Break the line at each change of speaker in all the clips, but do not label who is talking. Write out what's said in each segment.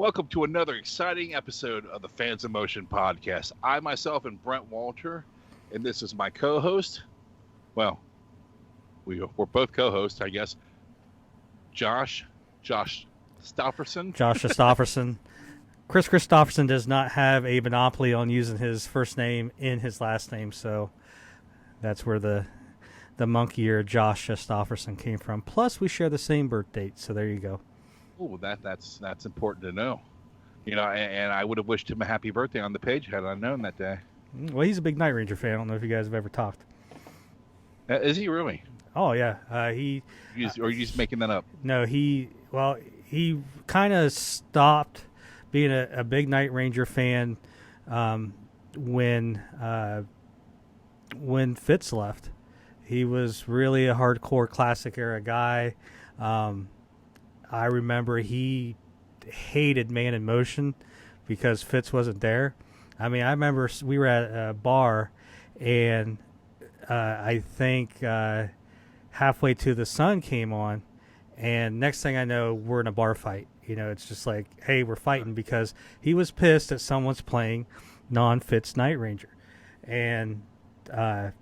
Welcome to another exciting episode of the Fans of Motion podcast. I myself am Brent Walter, and this is my co-host. Well, we're both co-hosts, I guess. Josh Stofferson.
Josh Stofferson. Chris Christopherson does not have a monopoly on using his first name in his last name, so that's where the monkey or Josh Stofferson came from. Plus, we share the same birth date, so there you go.
Oh, that's important to know. You know, and I would have wished him a happy birthday on the page had I known that day.
Well, he's a big Night Ranger fan. I don't know if you guys have ever talked.
Is he really?
Oh yeah, or are you
just making that up?
No, he kind of stopped being a big Night Ranger fan when Fitz left. He was really a hardcore classic era guy. I remember he hated Man in Motion because Fitz wasn't there. I mean, I remember we were at a bar, and I think halfway to the sun came on, and next thing I know, we're in a bar fight. You know, it's just like, hey, we're fighting because he was pissed that someone's playing non-Fitz Night Ranger. And there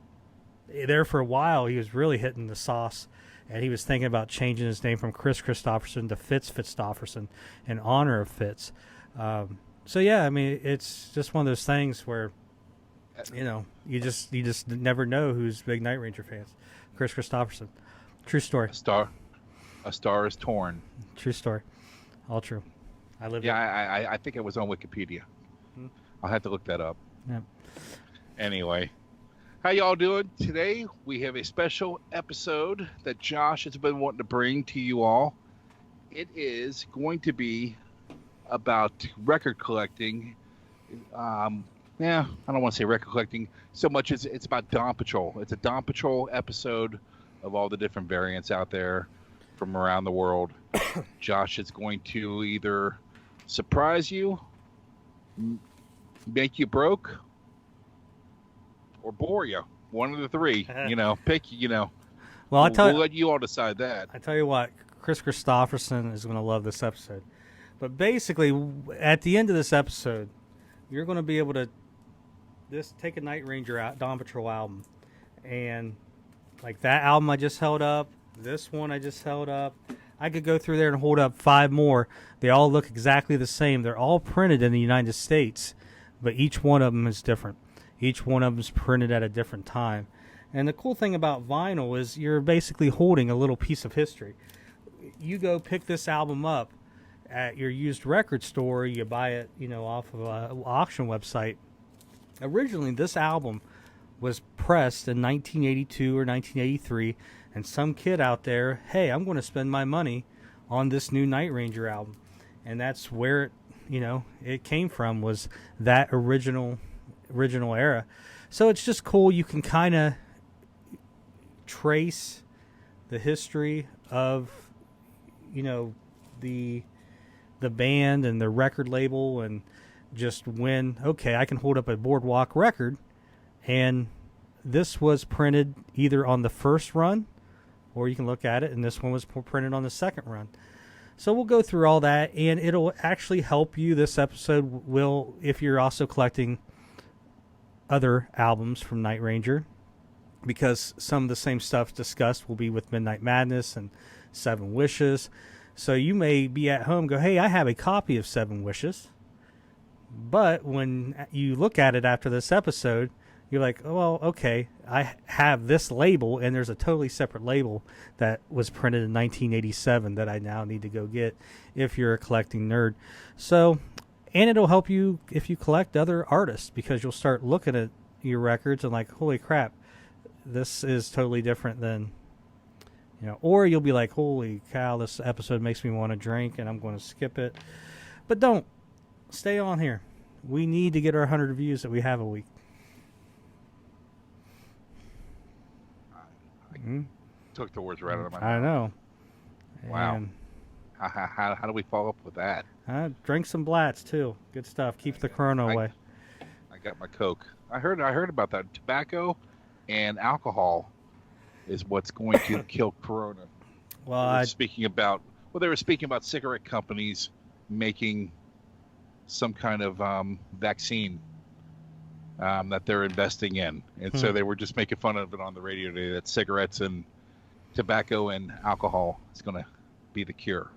for a while, he was really hitting the sauce. And he was thinking about changing his name from Chris Christopherson to Fitz Stofferson in honor of Fitz. So yeah, I mean, it's just one of those things where, you know, you just never know who's big Night Ranger fans. Chris Christopherson, true story.
A star is torn.
True story, all true. I live.
Yeah, I think it was on Wikipedia. I'll have to look that up.
Yeah.
Anyway. How y'all doing? Today we have a special episode that Josh has been wanting to bring to you all. It is going to be about record collecting. I don't want to say record collecting so much as it's about Dawn Patrol. It's a Dawn Patrol episode of all the different variants out there from around the world. Josh is going to either surprise you, make you broke, or bore you. One of the three. You know, pick, you know.
Well,
we'll let you all decide that.
I tell you what, Chris Christopherson is going to love this episode. But basically, at the end of this episode, you're going to be able to take a Night Ranger Dawn Patrol album. And like that album I just held up, this one I just held up, I could go through there and hold up 5 more. They all look exactly the same. They're all printed in the United States, but each one of them is different. Each one of them is printed at a different time. And the cool thing about vinyl is you're basically holding a little piece of history. You go pick this album up at your used record store, you buy it, you know, off of an auction website. Originally, this album was pressed in 1982 or 1983, and some kid out there, hey, I'm going to spend my money on this new Night Ranger album. And that's where it came from, was that original era. So it's just cool. You can kind of trace the history of, you know, the band and the record label, and just when, okay, I can hold up a Boardwalk record, and this was printed either on the first run, or you can look at it and this one was printed on the second run. So we'll go through all that, and it'll actually help you. This episode will, if you're also collecting other albums from Night Ranger, because some of the same stuff discussed will be with Midnight Madness and Seven Wishes. So you may be at home, go, hey, I have a copy of Seven Wishes. But when you look at it after this episode, you're like, oh, well, okay, I have this label, and there's a totally separate label that was printed in 1987 that I now need to go get if you're a collecting nerd. So, and it'll help you if you collect other artists, because you'll start looking at your records and like, holy crap, this is totally different than, you know, or you'll be like, holy cow, this episode makes me want to drink and I'm going to skip it. But don't. Stay on here. We need to get our 100 views that we have a week.
Took the words right out of my mouth.
I know.
Wow. How do we follow up with that?
Drink some Blatz too. Good stuff. Keeps the corona away.
I got my Coke. I heard about that. Tobacco and alcohol is what's going to kill corona.
Well,
they were speaking about cigarette companies making some kind of vaccine that they're investing in, and so they were just making fun of it on the radio today. That cigarettes and tobacco and alcohol is going to be the cure.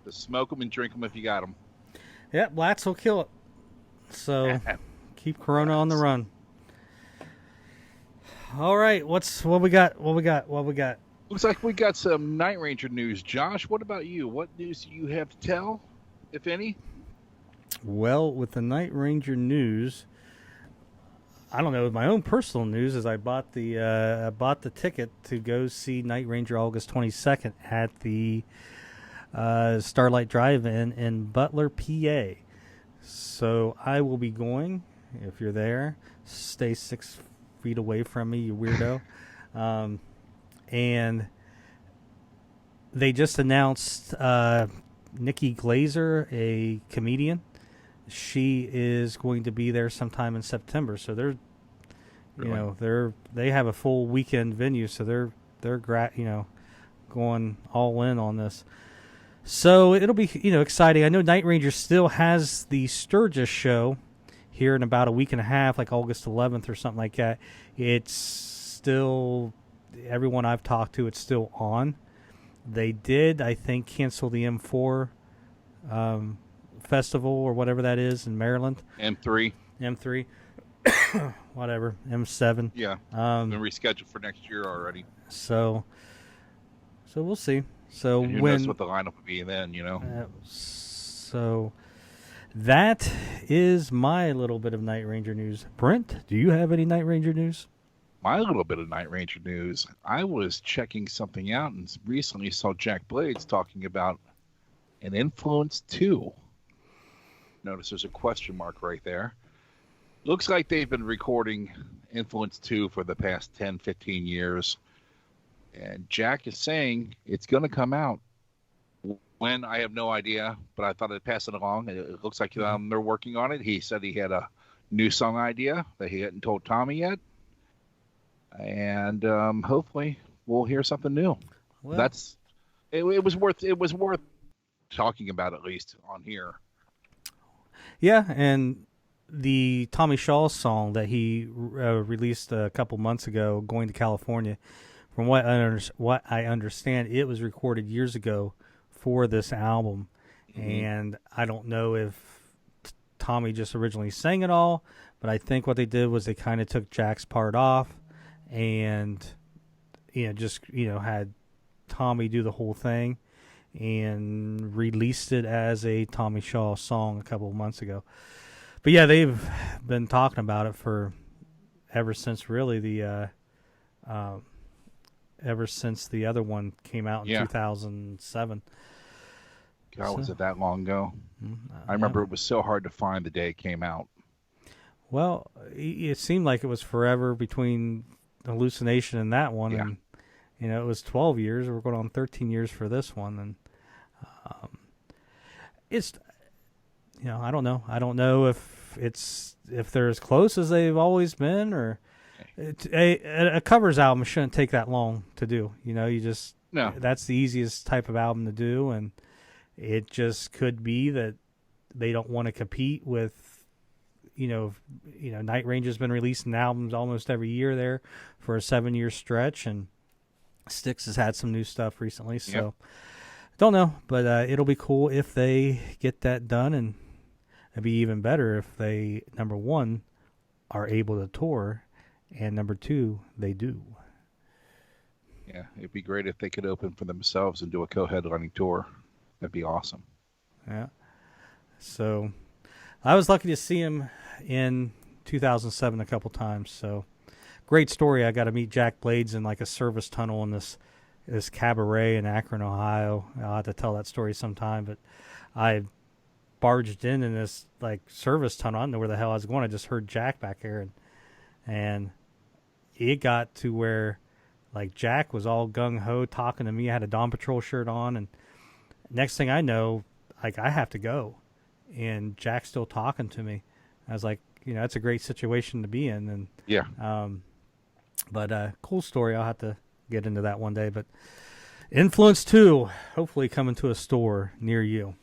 Just smoke them and drink them if you got them.
Yeah, blacks will kill it. So keep Corona on the run. All right, what we got?
Looks like we got some Night Ranger news. Josh, what about you? What news do you have to tell, if any?
Well, with the Night Ranger news, I don't know. My own personal news is I bought the ticket to go see Night Ranger August 22nd at the Starlight Drive-In in Butler, PA. So I will be going. If you're there, stay 6 feet away from me, you weirdo. And they just announced Nikki Glazer, a comedian. She is going to be there sometime in September. So they're, they have a full weekend venue. So they're going all in on this. So it'll be, exciting. I know Night Ranger still has the Sturgis show here in about a week and a half, like August 11th or something like that. It's still, everyone I've talked to, it's still on. They did, I think, cancel the M4 festival or whatever that is in Maryland.
M3.
Whatever. M7.
Yeah. Been rescheduled for next year already.
So we'll see. So
who knows what the lineup would be then,
so that is my little bit of Night Ranger news. Brent, do you have any Night Ranger news?
My little bit of Night Ranger news. I was checking something out and recently saw Jack Blades talking about an Influence 2. Notice there's a question mark right there. Looks like they've been recording Influence 2 for the past 10, 15 years. And Jack is saying it's going to come out. When, I have no idea, but I thought I'd pass it along. It looks like they're working on it. He said he had a new song idea that he hadn't told Tommy yet. And hopefully we'll hear something new. Well, it was worth talking about, at least on here.
Yeah, and the Tommy Shaw song that he released a couple months ago, Going to California, from what I understand, it was recorded years ago for this album. Mm-hmm. And I don't know if Tommy just originally sang it all, but I think what they did was they kind of took Jack's part off and had Tommy do the whole thing and released it as a Tommy Shaw song a couple of months ago. But yeah, they've been talking about it ever since the other one came out in 2007.
God, was it that long ago? I remember it was so hard to find the day it came out.
Well, it seemed like it was forever between Hallucination and that one.
Yeah.
And, it was 12 years. We're going on 13 years for this one. And it's, I don't know. I don't know if they're as close as they've always been, or a covers album shouldn't take that long to do. That's the easiest type of album to do, and it just could be that they don't want to compete with, Night Ranger's been releasing albums almost every year there for a 7-year stretch, and Styx has had some new stuff recently, so don't know, but it'll be cool if they get that done, and it'd be even better if they, number one, are able to tour, and number two, they do.
Yeah, it'd be great if they could open for themselves and do a co-headlining tour. That'd be awesome.
Yeah. So I was lucky to see him in 2007 a couple times. So great story. I got to meet Jack Blades in like a service tunnel in this cabaret in Akron, Ohio. I'll have to tell that story sometime. But I barged in this like service tunnel. I don't know where the hell I was going. I just heard Jack back here, and it got to where like Jack was all gung ho talking to me. I had a Dawn Patrol shirt on, and next thing I know, like I have to go, and Jack's still talking to me. I was like, that's a great situation to be in, and but cool story. I'll have to get into that one day. But Influence 2, hopefully coming to a store near you.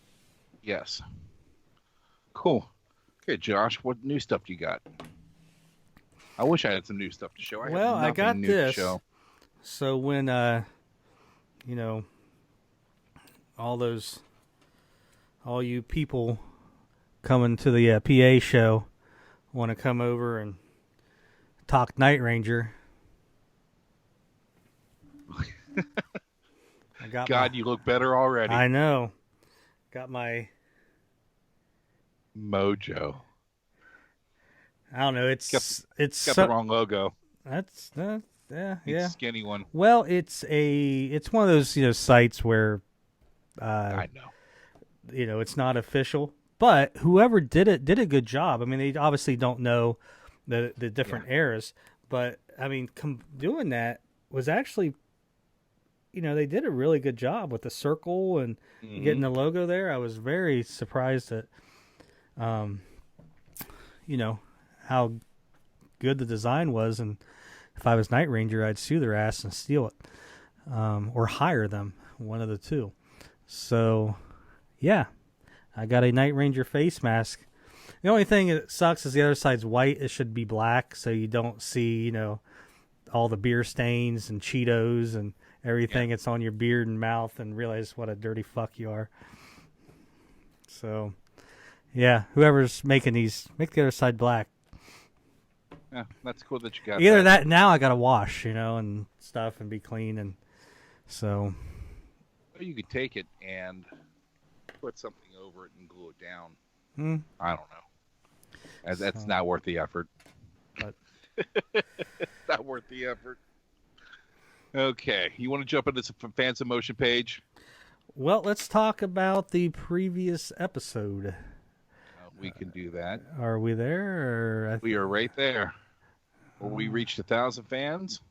Yes. Cool. Okay, Josh, what new stuff do you got? I wish I had some new stuff to show.
I got
new
this.
to show.
So when all you people coming to the PA show want to come over and talk Night Ranger.
God, you look better already.
I know. Got my
mojo.
I don't know. It's
got the wrong logo.
That's yeah.
Skinny one.
Well, it's one of those sites where
I know.
It's not official, but whoever did it did a good job. I mean, they obviously don't know the different eras, but I mean, doing that was actually, they did a really good job with the circle and getting the logo there. I was very surprised at, how good the design was, and if I was Night Ranger, I'd sue their ass and steal it, or hire them, one of the two. So, yeah, I got a Night Ranger face mask. The only thing that sucks is the other side's white. It should be black, so you don't see, all the beer stains and Cheetos and everything that's on your beard and mouth, and realize what a dirty fuck you are. So, yeah, whoever's making these, make the other side black.
Yeah, that's cool that you got
either that now I gotta wash, and stuff and be clean, and so.
Or you could take it and put something over it and glue it down. I don't know. That's not worth the effort.
But
not worth the effort. Okay, you want to jump into some fans of motion page?
Well, let's talk about the previous episode.
We can do that.
Are we there?
We are right there. Well, we reached 1,000 fans.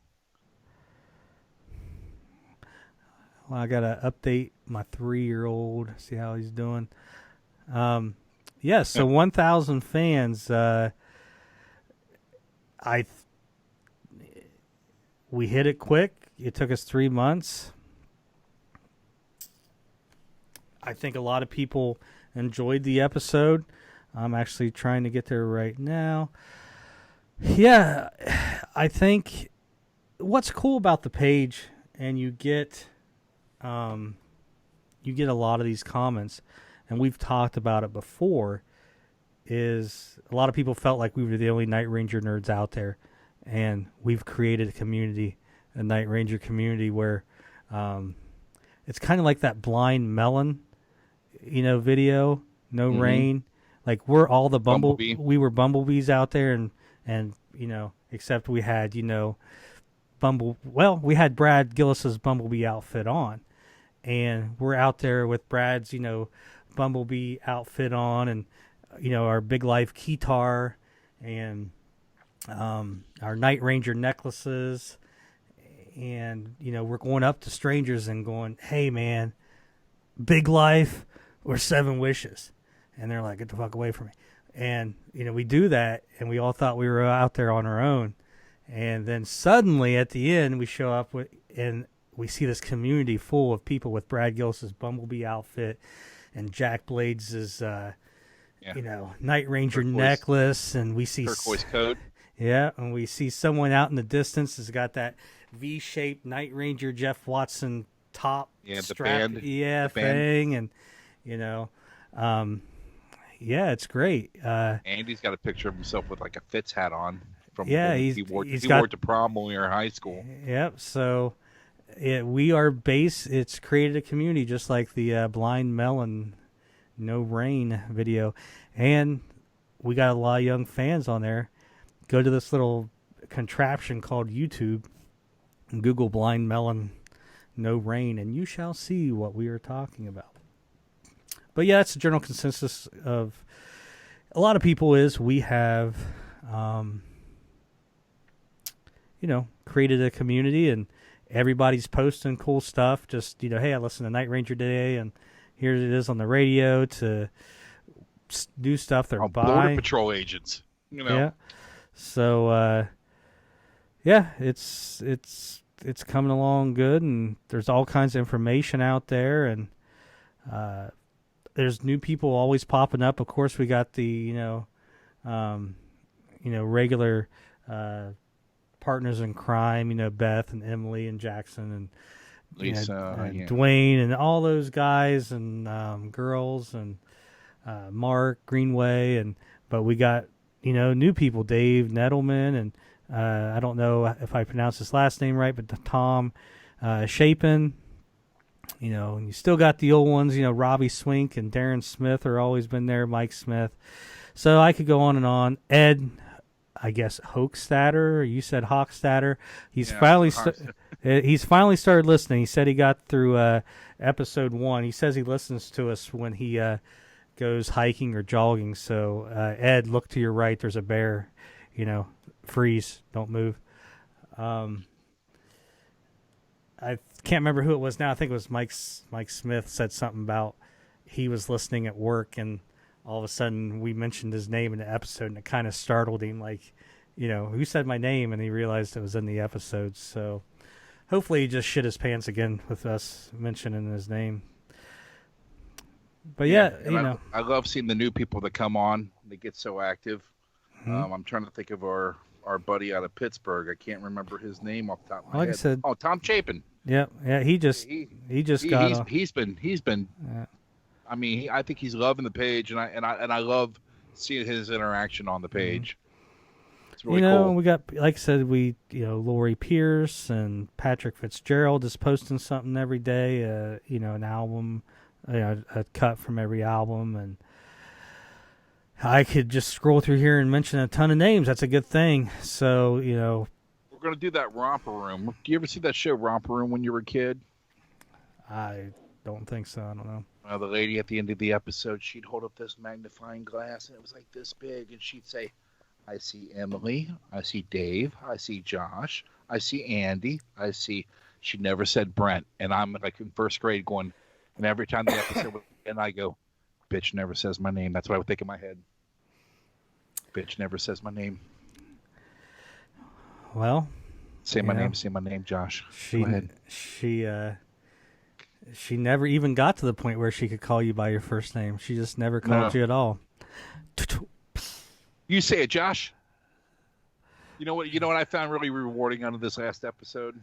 Well, I gotta update my 3-year-old, see how he's doing. So 1,000 fans. We hit it quick. It took us 3 months. I think a lot of people enjoyed the episode. I'm actually trying to get there right now. Yeah, I think what's cool about the page, and you get a lot of these comments, and we've talked about it before, is a lot of people felt like we were the only Night Ranger nerds out there, and we've created a community, a Night Ranger community where it's kind of like that Blind Melon, video, No Rain. Like, we're all the
Bumblebee.
We were bumblebees out there, and except we had, we had Brad Gillis's Bumblebee outfit on, and we're out there with Brad's, Bumblebee outfit on, and, our Big Life keytar, and our Night Ranger necklaces, and, we're going up to strangers and going, hey, man, Big Life or 7 Wishes. And they're like, get the fuck away from me. And, we do that, and we all thought we were out there on our own. And then suddenly at the end, we show up and we see this community full of people with Brad Gillis's Bumblebee outfit and Jack Blades' Night Ranger necklace. And we see
turquoise coat.
Yeah, and we see someone out in the distance has got that V-shaped Night Ranger Jeff Watson top strap.
The
thing. And, it's great.
Andy's got a picture of himself with like a Fitz hat on. He wore it to prom when we were in high school.
Yep. So it's created a community just like the Blind Melon No Rain video, and we got a lot of young fans on there. Go to this little contraption called YouTube and Google Blind Melon No Rain, and you shall see what we are talking about. But yeah, that's the general consensus of a lot of people is we have, created a community, and everybody's posting cool stuff. Just, hey, I listened to Night Ranger today, and here it is on the radio to do stuff they're buying.
Border Patrol agents,
Yeah. So, it's coming along good, and there's all kinds of information out there, and there's new people always popping up. Of course, we got the regular partners in crime. Beth and Emily and Jackson and
Lisa,
Dwayne and all those guys and girls and Mark Greenway but we got new people, Dave Nettleman and I don't know if I pronounced his last name right, but Tom Chapin. And you still got the old ones, Robbie Swink and Darren Smith are always been there, Mike Smith. So I could go on and on. Ed, I guess Hochstatter, or you said Hochstatter. He's finally started listening. He said he got through episode 1. He says he listens to us when he goes hiking or jogging. So Ed, look to your right. There's a bear. Freeze. Don't move. I can't remember who it was now. I think it was Mike Smith said something about he was listening at work, and all of a sudden we mentioned his name in the episode, and it kind of startled him, like, who said my name? And he realized it was in the episode. So hopefully he just shit his pants again with us mentioning his name. But
I love seeing the new people that come on. They get so active. Mm-hmm. I'm trying to think of our buddy out of Pittsburgh. I can't remember his name off the top of my head.
I said,
Tom Chapin.
Yeah. He just got.
He's been. Yeah. I mean, I think he's loving the page, and I love seeing his interaction on the page. Mm-hmm. It's really cool.
We got, like I said, Lori Pierce and Patrick Fitzgerald is posting something every day. An album, a cut from every album, and I could just scroll through here and mention a ton of names. That's a good thing. So,
we're going to do that Romper Room. Do you ever see that show Romper Room when you were a kid?
I don't think so. I don't know.
The lady at the end of the episode, she'd hold up this magnifying glass, and it was like this big, and she'd say, I see Emily, I see Dave, I see Josh, I see Andy, she never said Brent. And I'm like in first grade going, and every time the episode would, and I go, bitch never says my name. That's what I would think in my head. Bitch never says my name.
Well,
say my name, Josh. Go ahead.
She never even got to the point where she could call you by your first name. She just never called you at all.
You say it, Josh. You know what I found really rewarding out of this last episode?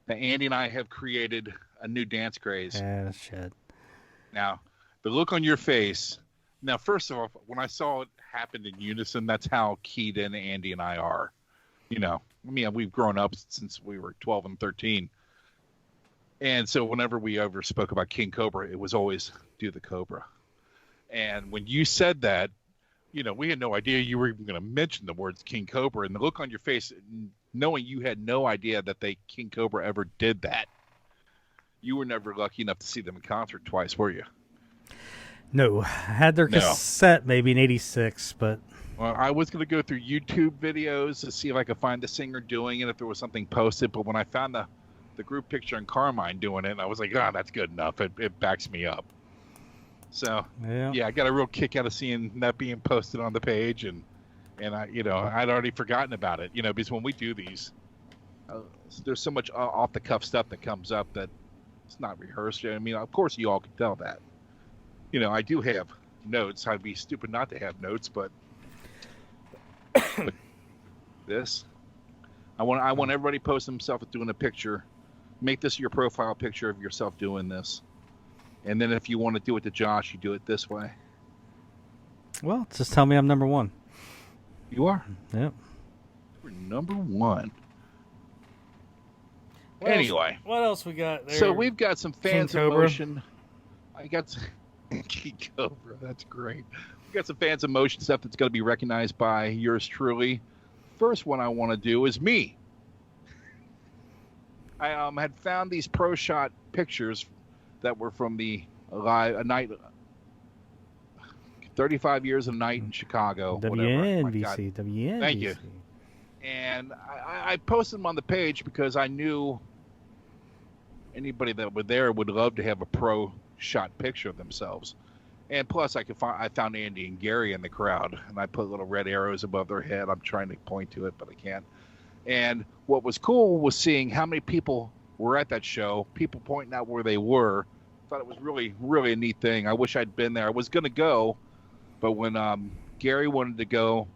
That Andy and I have created a new dance craze.
Yeah, shit.
Now, the look on your face. Now, first of all, when I saw it happen in unison, that's how keyed in Andy and I are. We've grown up since we were 12 and 13. And so whenever we ever spoke about King Cobra, it was always do the Cobra. And when you said that, we had no idea you were even going to mention the words King Cobra. And the look on your face, knowing you had no idea that King Cobra ever did that. You were never lucky enough to see them in concert twice, were you?
No. I had their cassette maybe in 86, but...
Well, I was going to go through YouTube videos to see if I could find the singer doing it, if there was something posted. But when I found the group picture in Carmine doing it, I was like, that's good enough. It backs me up. So, yeah, I got a real kick out of seeing that being posted on the page. And I'd already forgotten about it, because when we do these, there's so much off-the-cuff stuff that comes up that it's not rehearsed. I mean, of course, you all can tell that. I do have notes. I'd be stupid not to have notes, but this, I want everybody to post themselves doing a picture. Make this your profile picture of yourself doing this. And then if you want to do it to Josh, you do it this way.
Well, just tell me I'm number 1.
You are?
Yep.
We're number 1. Anyway.
What else we got there?
So we've got some fans of motion. I got King Cobra. That's great. We got some fans of motion stuff that's going to be recognized by yours truly. First one I want to do is me. I had found these pro shot pictures that were from the a night, 35 years of night in Chicago.
WNBC.
Thank you. And I posted them on the page because I knew anybody that were there would love to have a pro shot picture of themselves. And plus, I found Andy and Gary in the crowd, and I put little red arrows above their head. I'm trying to point to it, but I can't. And what was cool was seeing how many people were at that show, people pointing out where they were, thought it was really, really a neat thing. I wish I'd been there. I was going to go, but when Gary wanted to go,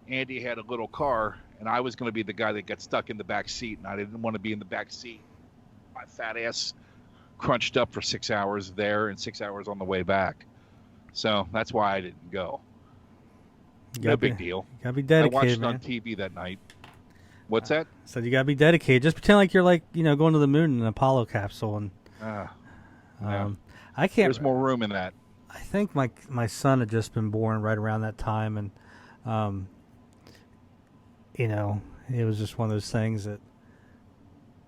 Andy had a little car, and I was going to be the guy that got stuck in the back seat, and I didn't want to be in the back seat. My fat ass crunched up for 6 hours there and 6 hours on the way back. So that's why I didn't go. No big deal.
You gotta be dedicated,
I watched it
man.
on TV that night. What's that?
So you gotta be dedicated. Just pretend like you're going to the moon in an Apollo capsule, and
Yeah.
I can't.
There's more room in that.
I think my son had just been born right around that time, and it was just one of those things that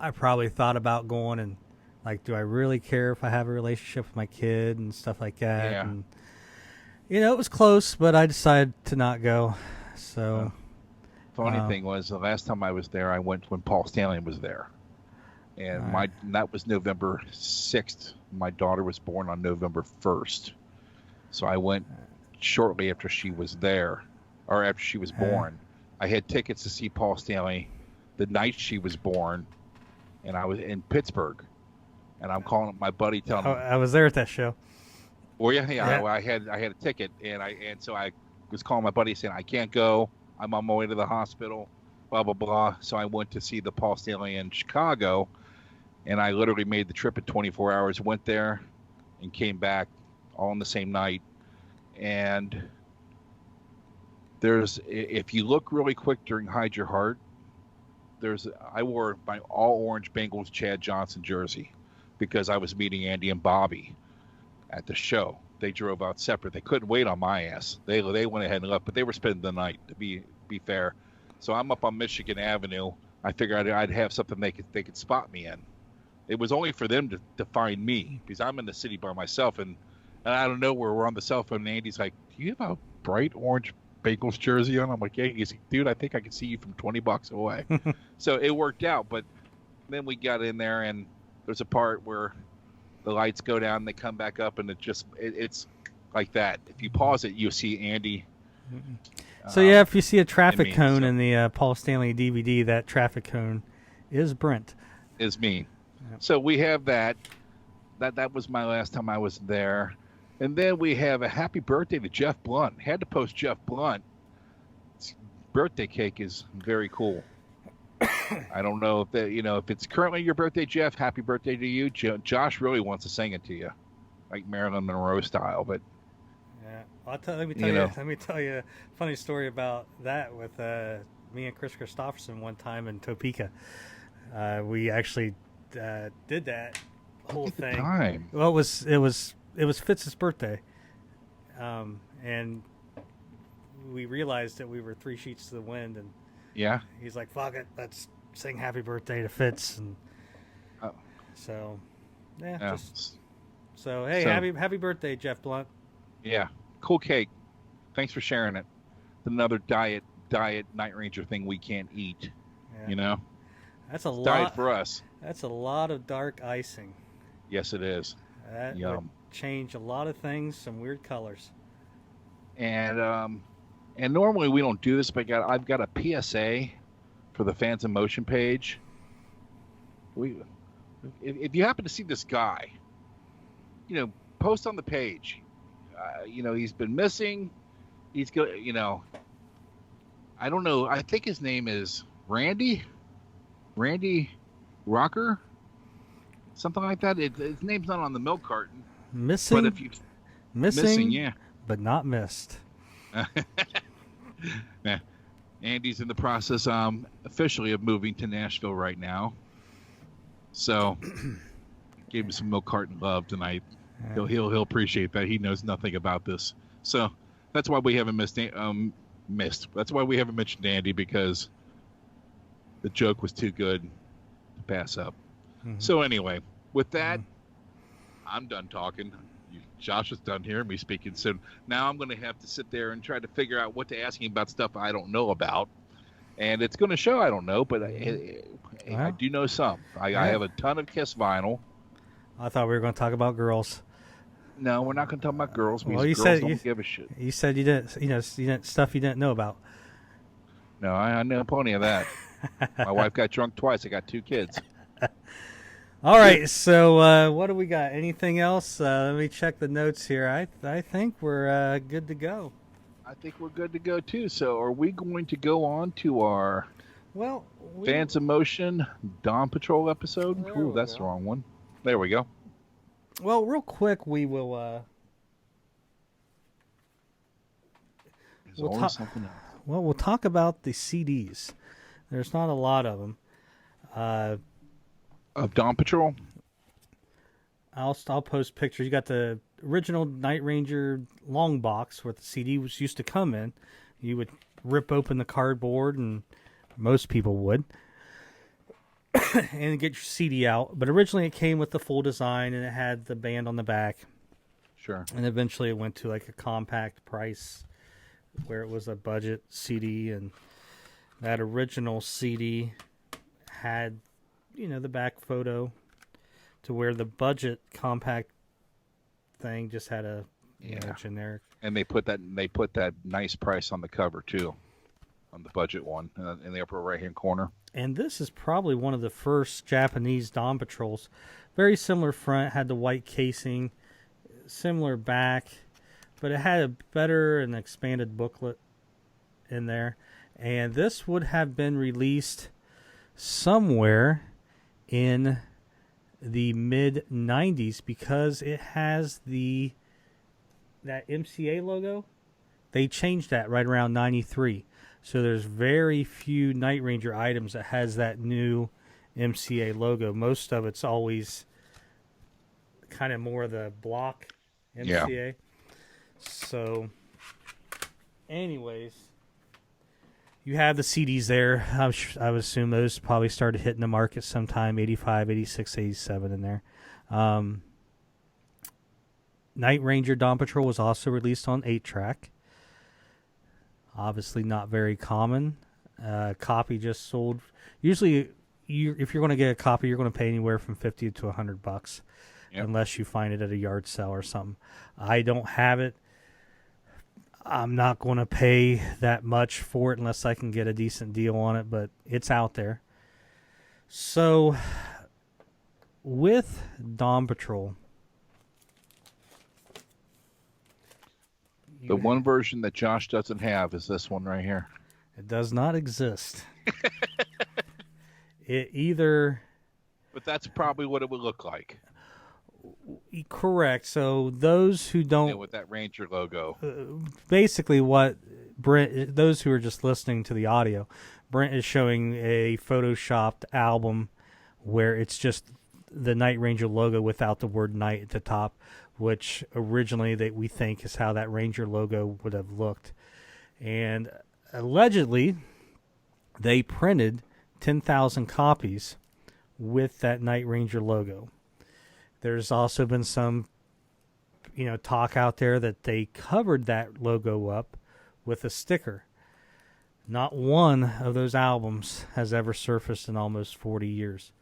I probably thought about going and like, do I really care if I have a relationship with my kid and stuff like that?
Yeah.
And it was close, but I decided to not go. So
funny thing was, the last time I was there, I went when Paul Stanley was there, and that was November 6th. My daughter was born on November 1st, so I went shortly after she was there, or after she was born. I had tickets to see Paul Stanley the night she was born, and I was in Pittsburgh, and I'm calling up my buddy, telling him,
I was there at that show.
"Oh yeah. I had a ticket, and so I was calling my buddy saying I can't go. I'm on my way to the hospital, blah blah blah." So I went to see the Paul Stanley in Chicago, and I literally made the trip in 24 hours. Went there, and came back all in the same night, and if you look really quick during Hide Your Heart, I wore my all orange Bengals Chad Johnson jersey because I was meeting Andy and Bobby at the show. They drove out separate. They couldn't wait on my ass. They went ahead and left, but they were spending the night, to be fair. So I'm up on Michigan Avenue. I figured I'd have something they could spot me in. It was only for them to find me because I'm in the city by myself, and I don't know where we're on the cell phone. And Andy's like, "Do you have a bright orange Bengals jersey on?" I'm like, "Yeah." He's like, "Dude, I think I can see you from 20 blocks away." So it worked out. But then we got in there, and there's a part where the lights go down, they come back up, and it's like that. If you pause it, you'll see Andy.
So if you see a traffic cone in the Paul Stanley DVD, that traffic cone is Brent.
Is me.
Yep.
So we have that. That was my last time I was there. And then we have a happy birthday to Jeff Blunt. Had to post Jeff Blunt. His birthday cake is very cool. I don't know if it's currently your birthday, Jeff. Happy birthday to you. Josh really wants to sing it to you, like Marilyn Monroe style. But
yeah, let me tell you a funny story about that with me and Chris Christopherson one time in Topeka. We actually did that whole thing.
Time.
Well, it was Fitz's birthday, and we realized that we were 3 sheets to the wind, and
yeah,
he's like, "Fuck it, let's sing Happy Birthday to Fitz," and so hey, happy birthday, Jeff Blunt.
Yeah, cool cake. Thanks for sharing it. Another diet Night Ranger thing we can't eat. Yeah.
That's a lot.
Diet for us.
That's a lot of dark icing.
Yes, it is.
That would change a lot of things, some weird colors.
And normally we don't do this, but I've got a PSA for the Fans in Motion page. If you happen to see this guy, post on the page. He's been missing. He's good. I don't know. I think his name is Randy Rocker, something like that. His name's not on the milk carton.
Missing.
But if you missing, yeah,
but not missed.
Yeah. Andy's in the process officially of moving to Nashville right now, so gave him some milk carton love tonight. Yeah. He'll appreciate that. He knows nothing about this, so that's why we haven't missed. That's why we haven't mentioned Andy, because the joke was too good to pass up. Mm-hmm. So anyway, with that, I'm done talking. Josh is done hearing me speaking. So now I'm going to have to sit there and try to figure out what to ask him about stuff I don't know about. And it's going to show I don't know, but I do know some. I have a ton of Kiss vinyl.
I thought we were going to talk about girls.
No, we're not going to talk about girls.
Well, you
girls
said
don't give a shit.
You said you didn't stuff you didn't know about.
No, I know plenty of that. My wife got drunk twice. I got 2 kids.
All right, so what do we got? Anything else? Let me check the notes here. I think we're good to go.
I think we're good to go too. So, are we going to go on to our
Well,
Fans of Motion Dawn Patrol episode?
there
Ooh,
we
that's the
go.
wrong one. There we go.
Well, real quick, we will.
There's always something else.
Well, we'll talk about the CDs. There's not a lot of them.
Of Dawn Patrol?
I'll post pictures. You got the original Night Ranger long box where the CD was used to come in. You would rip open the cardboard, and most people would, and get your CD out. But originally it came with the full design, and it had the band on the back.
Sure.
And eventually it went to like a compact price where it was a budget CD, and that original CD had, the back photo, to where the budget compact thing just had a generic.
And they put that nice price on the cover too, on the budget one in the upper right hand corner.
And this is probably one of the first Japanese Dawn Patrols. Very similar front, had the white casing, similar back, but it had a better and expanded booklet in there. And this would have been released somewhere in the mid 90s because it has that MCA logo. They changed that right around 93. So there's very few Night Ranger items that has that new MCA logo. Most of it's always kind of more the block MCA.
Yeah.
So anyways, you have the CDs there. I would assume those probably started hitting the market sometime 85, 86, 87 in there. Night Ranger Dawn Patrol was also released on 8-track. Obviously not very common. Copy just sold. Usually, if you're going to get a copy, you're going to pay anywhere from $50 to $100, unless you find it at a yard sale or something. I don't have it. I'm not going to pay that much for it unless I can get a decent deal on it, but it's out there. So, with Dawn Patrol,
the one version that Josh doesn't have is this one right here.
It does not exist. It either...
But that's probably what it would look like.
Correct. So those who don't...
Yeah, with that Ranger logo.
Basically what Brent... Those who are just listening to the audio, Brent is showing a photoshopped album where it's just the Night Ranger logo without the word night at the top, which originally we think is how that Ranger logo would have looked. And allegedly, they printed 10,000 copies with that Night Ranger logo. There's also been some, talk out there that they covered that logo up with a sticker. Not one of those albums has ever surfaced in almost 40 years.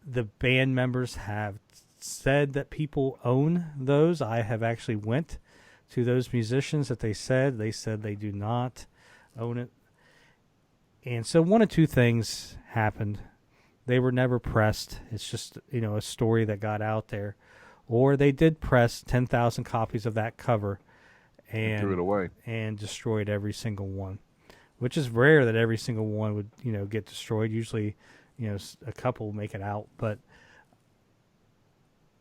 The band members have said that people own those. I have actually went to those musicians that they said they do not own it. And so one of two things happened. They were never pressed. It's just, a story that got out there. Or they did press 10,000 copies of that cover and
threw it away
and destroyed every single one, which is rare that every single one would, get destroyed. Usually, a couple make it out, but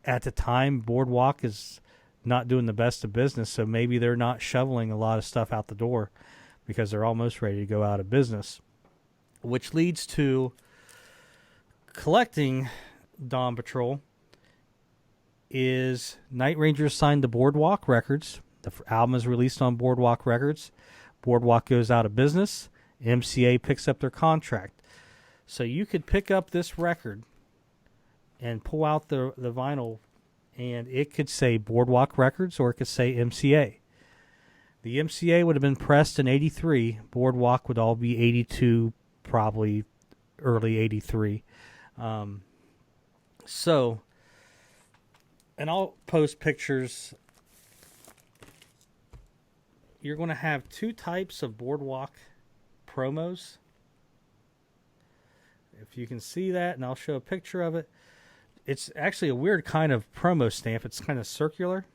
at the time, Boardwalk is not doing the best of business, so maybe they're not shoveling a lot of stuff out the door because they're almost ready to go out of business, which leads to collecting Dawn Patrol. Is Night Ranger signed to Boardwalk Records. The album is released on Boardwalk Records. Boardwalk goes out of business. MCA picks up their contract. So you could pick up this record and pull out the vinyl, and it could say Boardwalk Records or it could say MCA. The MCA would have been pressed in 83. Boardwalk would all be 82, probably early 83. So, and I'll post pictures. You're going to have two types of Boardwalk promos. If you can see that, and I'll show a picture of it. It's actually a weird kind of promo stamp. It's kind of circular.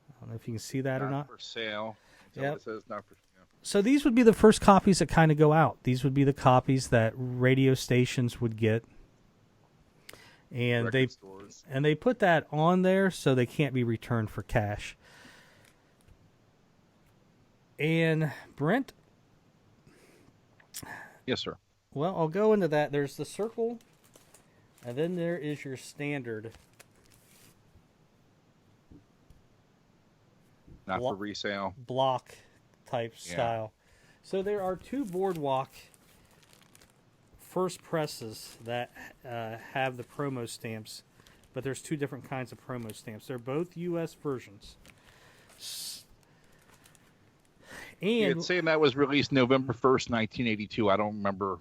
I don't know if you can see that or not.
For sale.
Yeah.
It says not for sale.
So these would be the first copies that kind of go out. These would be the copies that radio stations would get. And they put that on there so they can't be returned for cash. And Brent?
Yes, sir.
Well, I'll go into that. There's the circle, and then there is your standard.
Not for resale.
Block type style. So there are two Boardwalk first presses that have the promo stamps, but there's two different kinds of promo stamps. They're both U.S. versions. And
it's saying that was released November 1st, 1982. I don't remember.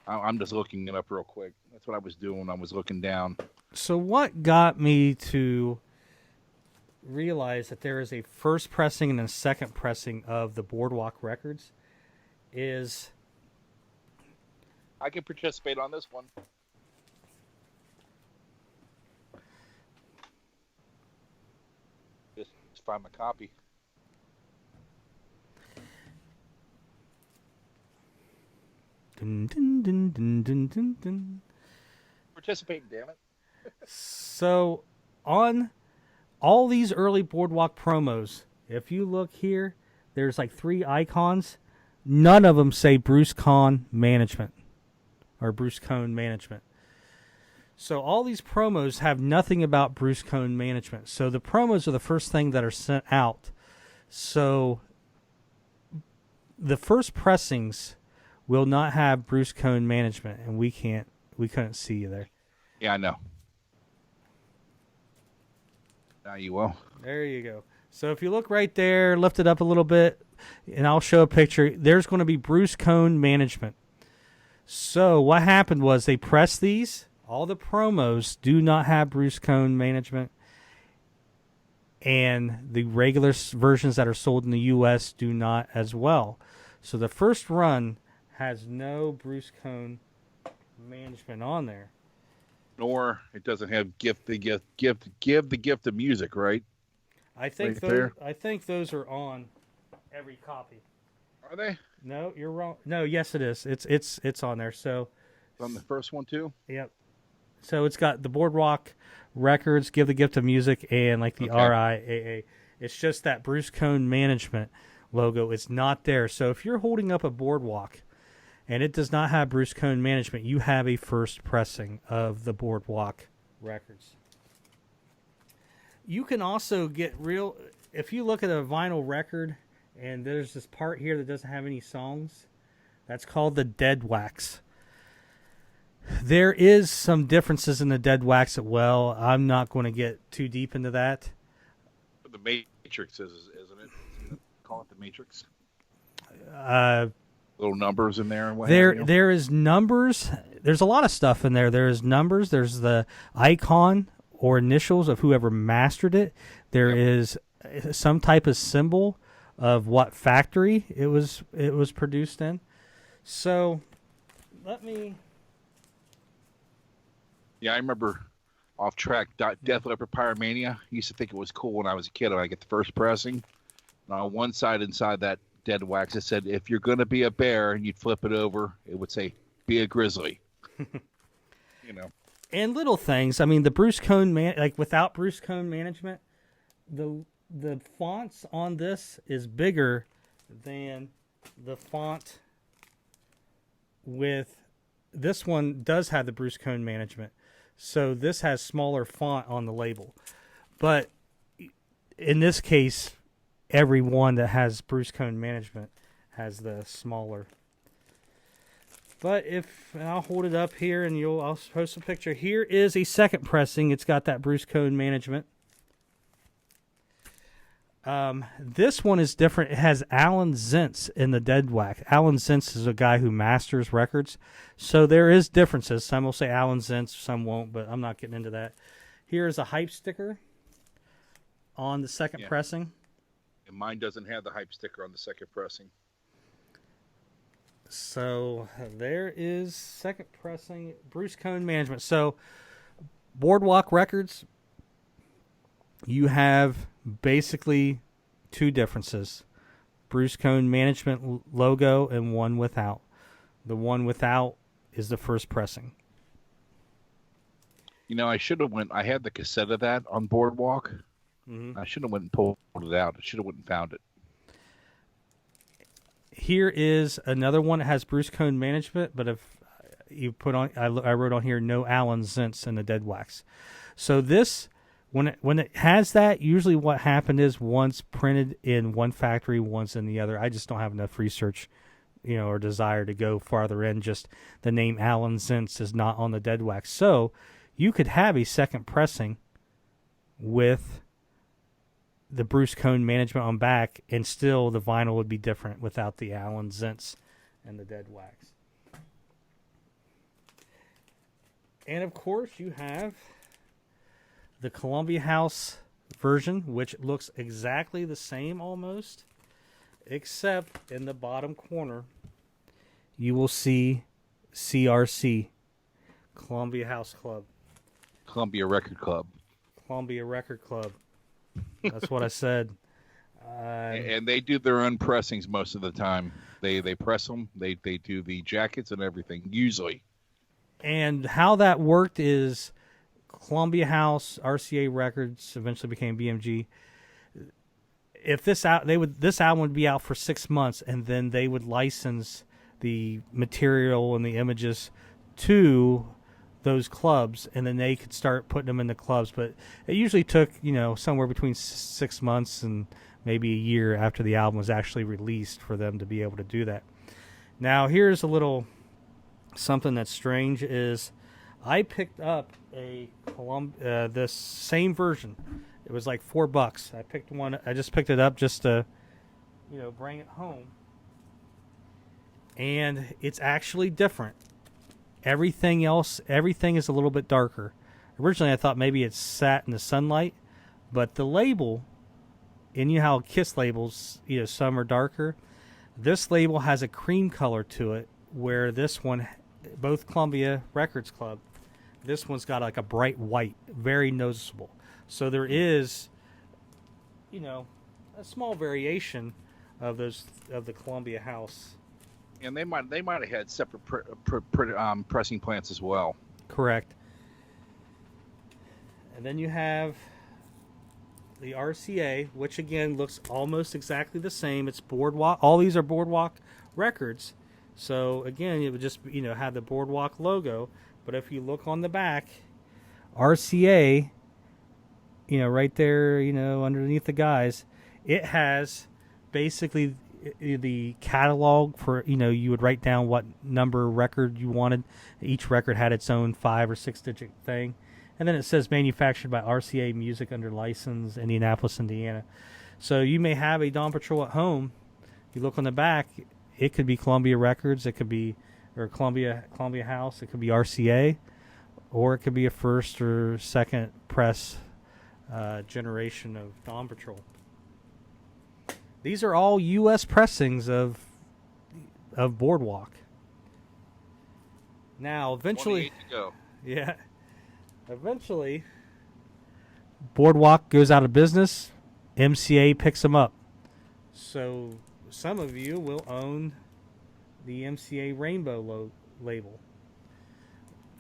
I'm just looking it up real quick. That's what I was doing. I was looking down.
So what got me to realize that there is a first pressing and a second pressing of the Boardwalk records is...
I can participate on this one. Just find my copy.
Dun, dun, dun, dun, dun, dun, dun.
Participate, damn it.
So, on all these early Boardwalk promos, if you look here, there's like 3 icons. None of them say Bruce Cone Management or Bruce Cone Management. So all these promos have nothing about Bruce Cone Management. So the promos are the first thing that are sent out. So the first pressings will not have Bruce Cone Management, and we couldn't see you there.
Yeah, I know. Now you will.
There you go. So if you look right there, lift it up a little bit, and I'll show a picture. There's going to be Bruce Cone Management. So what happened was they pressed these. All the promos do not have Bruce Cone Management, and the regular versions that are sold in the U.S. do not as well. So the first run has no Bruce Cone Management on there.
Nor it doesn't have give the gift of music, right?
I think those are on every copy.
Are they?
No, you're wrong. No, yes it is. It's on there. So
on the first one too?
Yep. So it's got the Boardwalk Records, Give the Gift of Music, and like the RIAA. It's just that Bruce Cone Management logo is not there. So if you're holding up a Boardwalk and it does not have Bruce Cone Management, you have a first pressing of the Boardwalk Records. You can also get if you look at a vinyl record and there's this part here that doesn't have any songs, that's called the dead wax. There is some differences in the dead wax as well. I'm not going to get too deep into that.
The Matrix isn't it? Call it the Matrix. Little numbers in there and what have you.
There is numbers. There's a lot of stuff in there. There is numbers. There's the icon or initials of whoever mastered it. There is some type of symbol of what factory it was produced in. So let me...
Yeah, I remember off track Death Leopard Pyromania. I used to think it was cool when I was a kid when I get the first pressing. And on one side inside that dead wax, it said, if you're going to be a bear, and you'd flip it over, it would say, be a grizzly. You know.
And little things. I mean, the Bruce Cone without Bruce Cone Management, the fonts on this is bigger than the font with this one does have the Bruce Cone Management. So this has smaller font on the label. But in this case, every one that has Bruce Cone Management has the smaller. But I'll hold it up here and I'll post a picture. Here is a second pressing. It's got that Bruce Cone Management. This one is different. It has Alan Zentz in the dead wax. Alan Zentz is a guy who masters records. So there is differences. Some will say Alan Zentz, some won't, but I'm not getting into that. Here is a hype sticker on the second pressing.
And mine doesn't have the hype sticker on the second pressing.
So there is second pressing Bruce Cone Management. So Boardwalk Records, you have basically two differences. Bruce Cone Management logo and one without. The one without is the first pressing.
I should have went. I had the cassette of that on Boardwalk.
Mm-hmm.
I should have went and pulled it out. I should have went and found it.
Here is another one that has Bruce Cone Management, but if you put on, I wrote on here, no Allen Zintz in the dead wax. So this, when it has that, usually what happened is one's printed in one factory, one's in the other. I just don't have enough research, or desire to go farther in. Just the name Allen Zintz is not on the dead wax. So you could have a second pressing with the Bruce Cone Management on back, and still the vinyl would be different without the Allen Zintz and the dead wax. And of course, you have the Columbia House version, which looks exactly the same almost, except in the bottom corner, you will see CRC, Columbia House Club.
Columbia Record Club.
Columbia Record Club. That's what I said.
And they do their own pressings most of the time. They press them. They do the jackets and everything, usually.
And how that worked is Columbia House, RCA Records, eventually became BMG. If this album would be out for 6 months, and then they would license the material and the images to those clubs, and then they could start putting them in the clubs. But it usually took, somewhere between 6 months and maybe a year after the album was actually released for them to be able to do that. Now, here's a little something that's strange is I picked up this same version. It was like $4. I picked one. I just picked it up just to, bring it home. And it's actually different. Everything is a little bit darker. Originally, I thought maybe it sat in the sunlight, but the label, and you know how Kiss labels, some are darker. This label has a cream color to it, where this one, both Columbia Records Club, this one's got like a bright white, very noticeable. So there is, a small variation of the Columbia House.
And they might have had separate pressing plants as well.
Correct. And then you have the RCA, which again looks almost exactly the same. It's Boardwalk. All these are Boardwalk records. So again, it would just have the Boardwalk logo. But if you look on the back, RCA, right there, underneath the guys, it has basically the catalog for, you would write down what number record you wanted. Each record had its own 5 or 6 digit thing. And then it says manufactured by RCA Music under license, Indianapolis, Indiana. So you may have a Dawn Patrol at home. You look on the back, it could be Columbia Records, it could be, or Columbia House, it could be RCA, or it could be a first or second press generation of Dawn Patrol. These are all U.S. pressings of Boardwalk. Now, eventually,
28 to go.
Yeah, eventually, Boardwalk goes out of business. MCA picks them up. So some of you will own the MCA Rainbow label,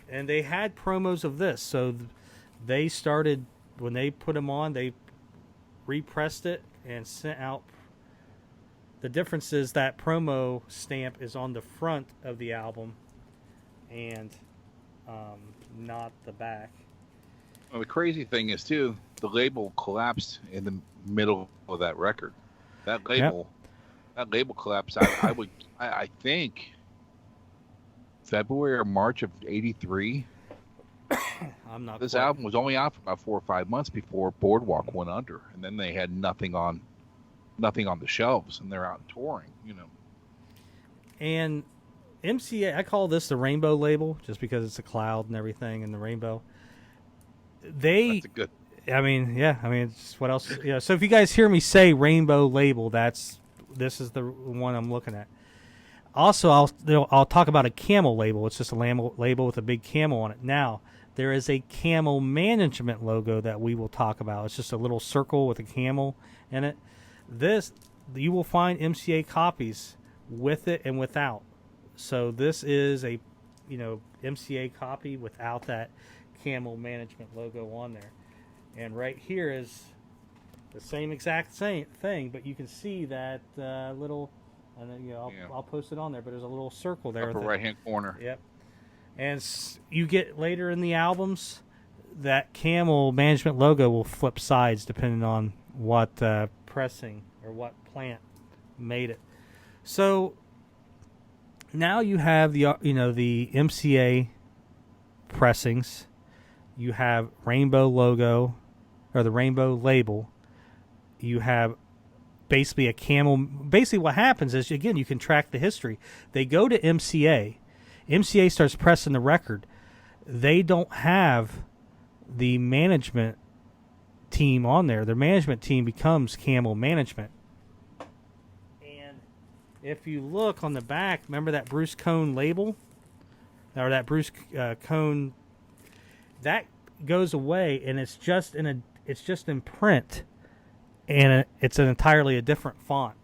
and they had promos of this. So they started when they put them on. They repressed it and sent out. The difference is that promo stamp is on the front of the album and not the back.
Well, the crazy thing is, too, the label collapsed in the middle of that record. That label collapsed, I think, February or March of '83. This album was only out for about 4 or 5 months before Boardwalk went under. And then they had nothing on the shelves, and they're out touring,
And MCA, I call this the Rainbow label just because it's a cloud and everything and the rainbow.
That's a good.
It's what else? Yeah. So if you guys hear me say Rainbow label, this is the one I'm looking at. Also, I'll talk about a Camel label. It's just a label with a big camel on it. Now, there is a Camel management logo that we will talk about. It's just a little circle with a camel in it. This, you will find MCA copies with it and without. So this is a, MCA copy without that Camel management logo on there. And right here is the same exact same thing, but you can see that little. And I'll post it on there, but there's a little circle there.
Upper right-hand corner.
Yep. And you get later in the albums, that Camel management logo will flip sides depending on what pressing or what plant made it. So now you have the the MCA pressings. You have rainbow logo or the rainbow label. You have basically a Camel. Basically what happens is, again, you can track the history. They go to MCA. MCA starts pressing the record. They don't have the management team on there. Their management team becomes Camel management. And if you look on the back, remember that Bruce Cohn label? Or that Bruce Cohn, that goes away, and it's just in print. And it's an entirely a different font.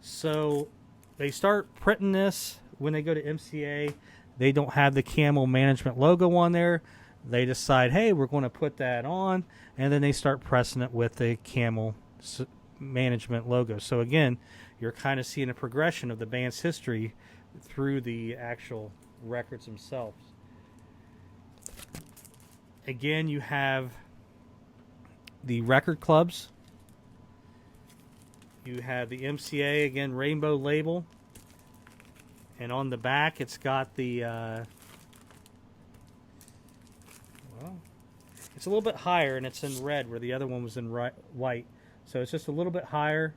So they start printing this when they go to MCA. They don't have the Camel management logo on there. They decide, hey, we're going to put that on. And then they start pressing it with the Camel management logo. So again, you're kind of seeing a progression of the band's history through the actual records themselves. Again, you have the record clubs. You have the MCA, again, rainbow label. And on the back, it's got the, it's a little bit higher, and it's in red, where the other one was in white. So it's just a little bit higher.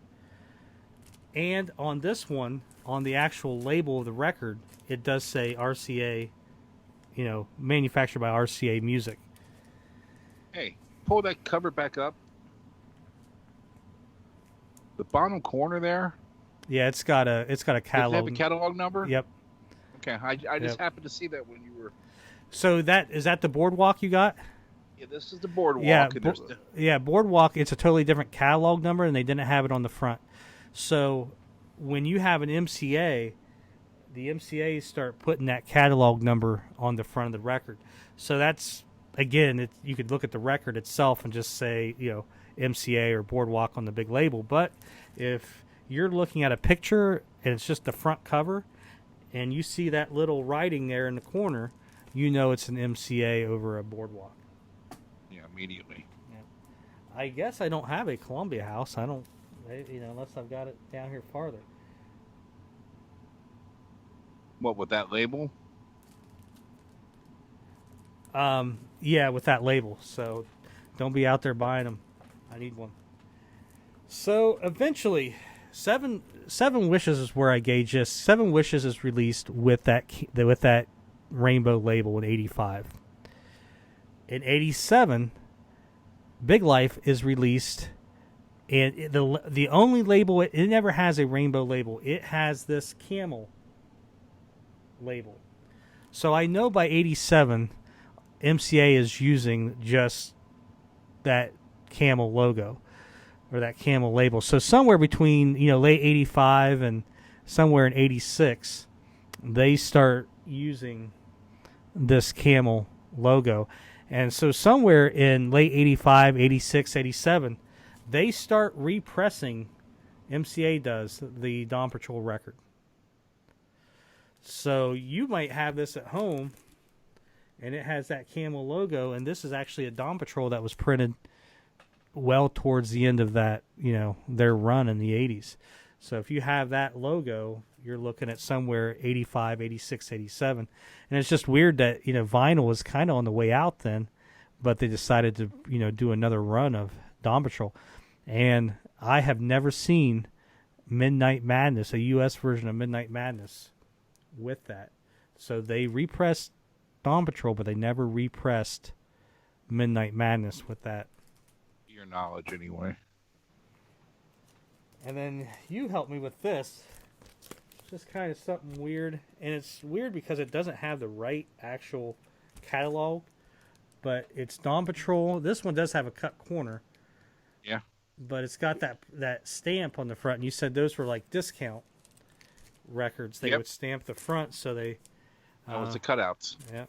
And on this one, on the actual label of the record, it does say RCA, manufactured by RCA Music.
Hey, pull that cover back up. The bottom corner there.
Yeah, it's got a catalog.
Does it have a catalog number?
Yep.
Okay, I just happened to see that when you were.
So is that the Boardwalk you got?
Yeah, this is the Boardwalk.
Yeah, Boardwalk. It's a totally different catalog number, and they didn't have it on the front. So when you have an MCA, the MCAs start putting that catalog number on the front of the record. So that's, again, you could look at the record itself and just say, MCA or Boardwalk on the big label. But if you're looking at a picture and it's just the front cover and you see that little writing there in the corner, it's an MCA over a Boardwalk.
Yeah, immediately.
Yeah. I guess I don't have a Columbia House. I don't, unless I've got it down here farther.
What, with that label?
Yeah, with that label. So don't be out there buying them. I need one. So eventually, Seven Wishes is where I gauge this. Seven Wishes is released with that rainbow label in '85. In '87, Big Life is released, and the only label it never has a rainbow label. It has this Camel label. So I know by '87, MCA is using just that Camel logo or that Camel label. So somewhere between late '85 and somewhere in '86, they start using this Camel logo. And so somewhere in late '85, '86, '87, they start repressing, MCA does, the Dawn Patrol record. So you might have this at home, and it has that Camel logo, and this is actually a Dawn Patrol that was printed well towards the end of that, their run in the 80s. So if you have that logo, you're looking at somewhere 85, 86, 87. And it's just weird that, vinyl was kind of on the way out then, but they decided to, do another run of Dawn Patrol. And I have never seen Midnight Madness, a U.S. version of Midnight Madness, with that. So they repressed Dawn Patrol, but they never repressed Midnight Madness with that.
Your knowledge, anyway.
And then you helped me with this. just kind of something weird. And it's weird because it doesn't have the right actual catalog, but it's Dawn Patrol. This one does have a cut corner.
Yeah.
But it's got that stamp on the front. And you said those were like discount records. They would stamp the front so they...
That was the cutouts.
Yeah.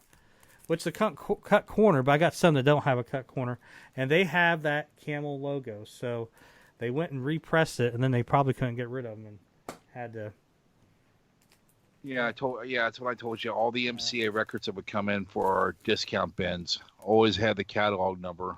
Which the cut corner, but I got some that don't have a cut corner. And they have that Camel logo. So they went and repressed it, and then they probably couldn't get rid of them and had to...
Yeah, that's what I told you. All the MCA records that would come in for our discount bins always had the catalog number.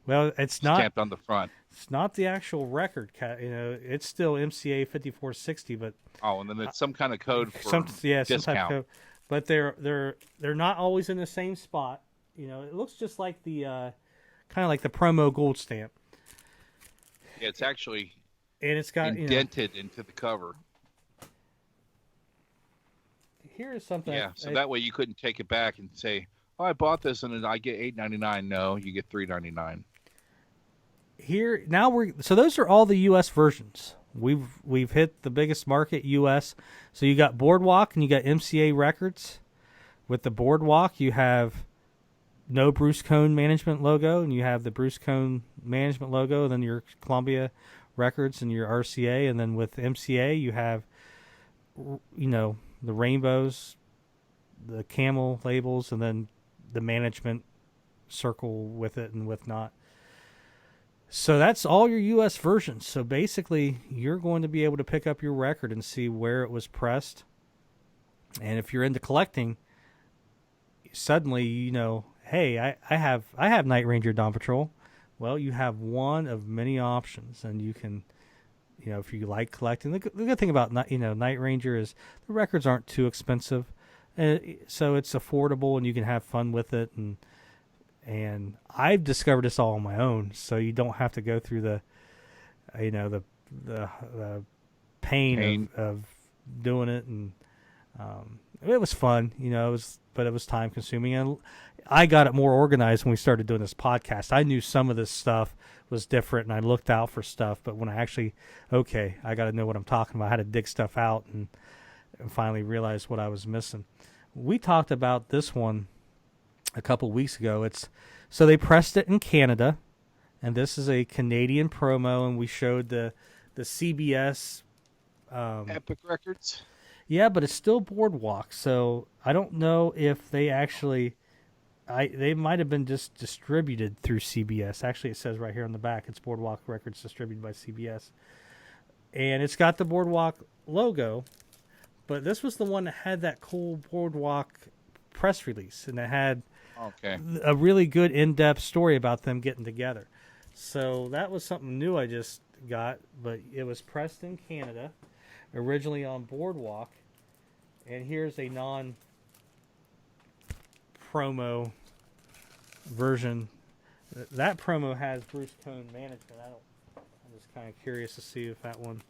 Well, it's not
stamped on the front.
It's not the actual record, it's still MCA 5460, but
and then it's some kind of code for
some type of code. But they're not always in the same spot. It looks just like the kind of like the promo gold stamp.
Yeah, it's actually
and it's got
indented into the cover.
Here is something.
Yeah, so that way you couldn't take it back and say, "Oh, I bought this and I get $8.99." No, you get $3.99.
Here now so those are all the U.S. versions. We've hit the biggest market, U.S. So you got Boardwalk and you got MCA Records. With the Boardwalk, you have no Bruce Cohn Management logo, and you have the Bruce Cohn Management logo, and then your Columbia Records and your RCA, and then with MCA you have, the rainbows, the Camel labels, and then the management circle with it and with not. So that's all your U.S. versions. So basically, you're going to be able to pick up your record and see where it was pressed. And if you're into collecting, suddenly hey, I have Night Ranger Dawn Patrol. Well, you have one of many options, and you can, if you like collecting. The good thing about Night Ranger is the records aren't too expensive, so it's affordable, and you can have fun with it. And I've discovered this all on my own, so you don't have to go through the pain of doing it. And it was fun, but it was time consuming. And I got it more organized when we started doing this podcast. I knew some of this stuff was different, and I looked out for stuff. But when I actually, I got to know what I'm talking about. I had to dig stuff out and finally realized what I was missing. We talked about this one a couple weeks ago. So they pressed it in Canada, and this is a Canadian promo, and we showed the CBS
Epic Records.
Yeah, but it's still Boardwalk, so I don't know if they actually they might have been just distributed through CBS. Actually, it says right here on the back it's Boardwalk Records distributed by CBS. And it's got the Boardwalk logo, but this was the one that had that cool Boardwalk press release, and it had a really good in-depth story about them getting together. So that was something new I just got, but it was pressed in Canada, originally on Boardwalk. And here's a non-promo version. That promo has Bruce Cohn Management. I'm just kind of curious to see if that one...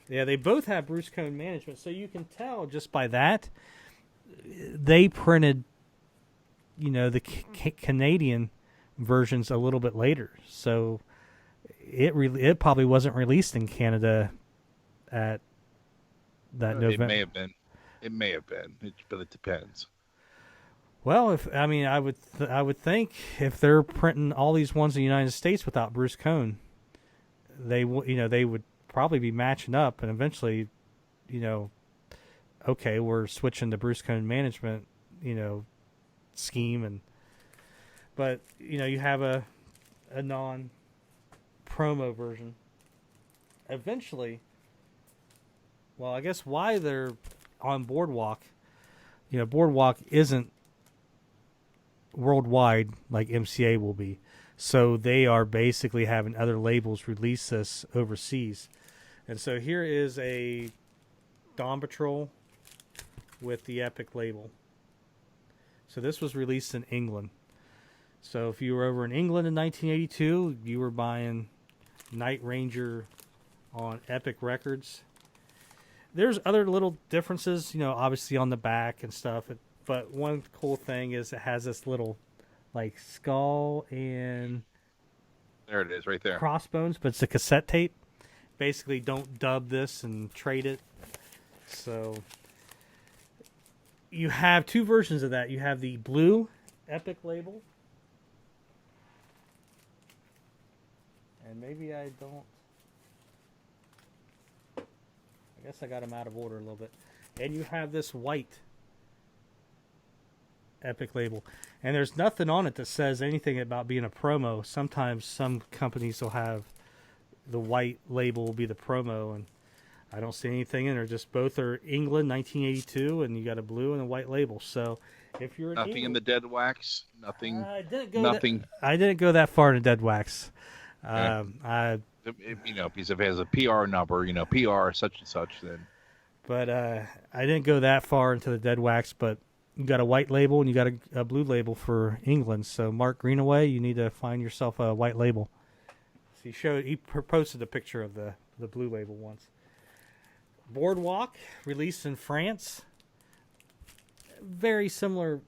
Yeah, they both have Bruce Cohn Management, so you can tell just by that they printed the Canadian versions a little bit later, so it probably wasn't released in Canada at that November.
It may have been, but it depends.
Well, I would think if they're printing all these ones in the United States without Bruce Cohn, they would probably be matching up, and eventually, we're switching to Bruce Cohn Management, scheme, but you have a non-promo version. Eventually, well, I guess why they're on Boardwalk, Boardwalk isn't worldwide like MCA will be, so they are basically having other labels release this overseas. And so here is a Dawn Patrol with the Epic label. So this was released in England. So if you were over in England in 1982, you were buying Night Ranger on Epic Records. There's other little differences, obviously on the back and stuff. But one cool thing is it has this little, like, skull and...
There it is, right there.
Crossbones, but it's a cassette tape. Basically, don't dub this and trade it. So you have two versions of that. You have the blue Epic label. And maybe I don't... I guess I got them out of order a little bit. And you have this white Epic label. And there's nothing on it that says anything about being a promo. Sometimes some companies will have the white label will be the promo, and I don't see anything in there. Just both are England 1982, and you got a blue and a white label. So if you're
nothing in the dead wax, nothing.
I didn't go that far in dead wax.
Because if it has a PR number, PR such and such, then.
But I didn't go that far into the dead wax. But you got a white label and you got a blue label for England. So Mark Greenaway, you need to find yourself a white label. So he posted a picture of the blue label once. Boardwalk, released in France. Very similar,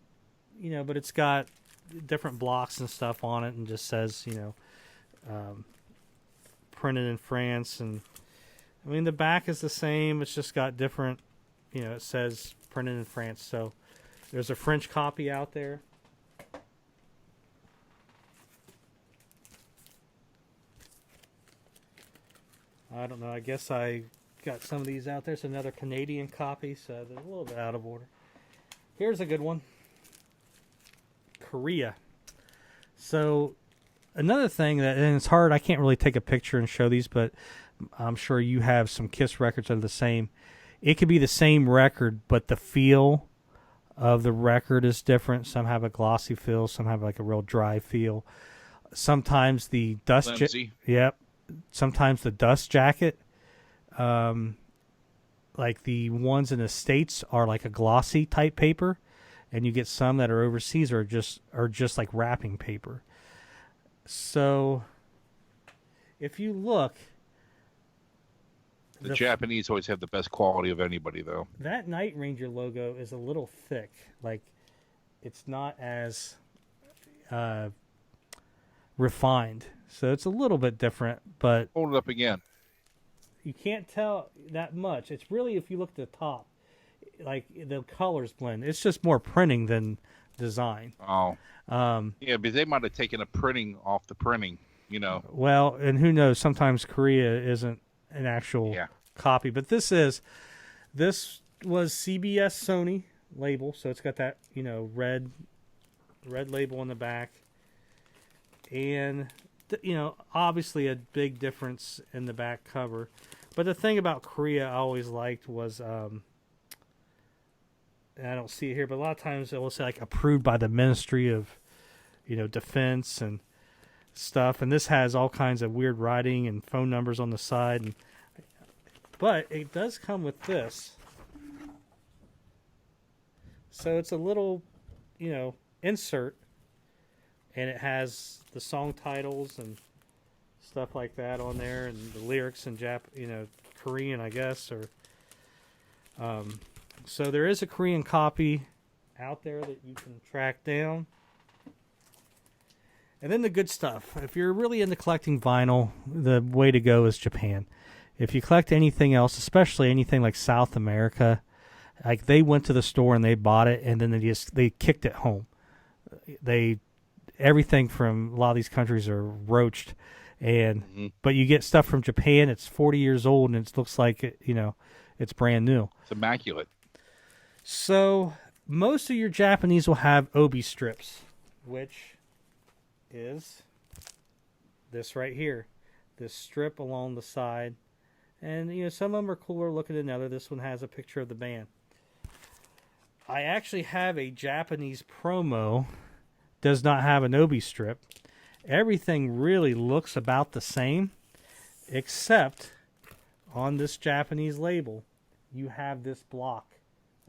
but it's got different blocks and stuff on it, and just says, printed in France. And I mean, the back is the same. It's just got different, it says printed in France. So there's a French copy out there. I don't know. I guess I got some of these out there. It's another Canadian copy, so they're a little bit out of order. Here's a good one. Korea. So another thing and it's hard, I can't really take a picture and show these, but I'm sure you have some Kiss records that are the same. It could be the same record, but the feel of the record is different. Some have a glossy feel, some have like a real dry feel. Sometimes the dust sometimes the dust jacket, like the ones in the States are like a glossy type paper, and you get some that are overseas are just like wrapping paper. So if you look,
the Japanese always have the best quality of anybody, though.
That Night Ranger logo is a little thick. Like, it's not as refined. So it's a little bit different, but...
Hold it up again.
You can't tell that much. It's really, if you look at the top, like, the colors blend. It's just more printing than design.
Oh. Yeah, but they might have taken a printing off the printing,
Well, and who knows, sometimes Korea isn't an actual copy. But this was CBS Sony label, so it's got that, red label on the back. And... obviously a big difference in the back cover. But the thing about Korea I always liked was, and I don't see it here, but a lot of times it will say like approved by the Ministry of, Defense and stuff. And this has all kinds of weird writing and phone numbers on the side. But it does come with this. So it's a little, insert. And it has the song titles and stuff like that on there, and the lyrics in Korean, I guess. So there is a Korean copy out there that you can track down. And then the good stuff. If you're really into collecting vinyl, the way to go is Japan. If you collect anything else, especially anything like South America, like they went to the store and they bought it, and then they kicked it home. Everything from a lot of these countries are roached, but you get stuff from Japan. It's 40 years old, and it looks like it's brand new.
It's immaculate.
So most of your Japanese will have obi strips, which is this right here, this strip along the side, and some of them are cooler looking than others. This one has a picture of the band. I actually have a Japanese promo. Does not have an obi strip. Everything really looks about the same, except on this Japanese label, you have this block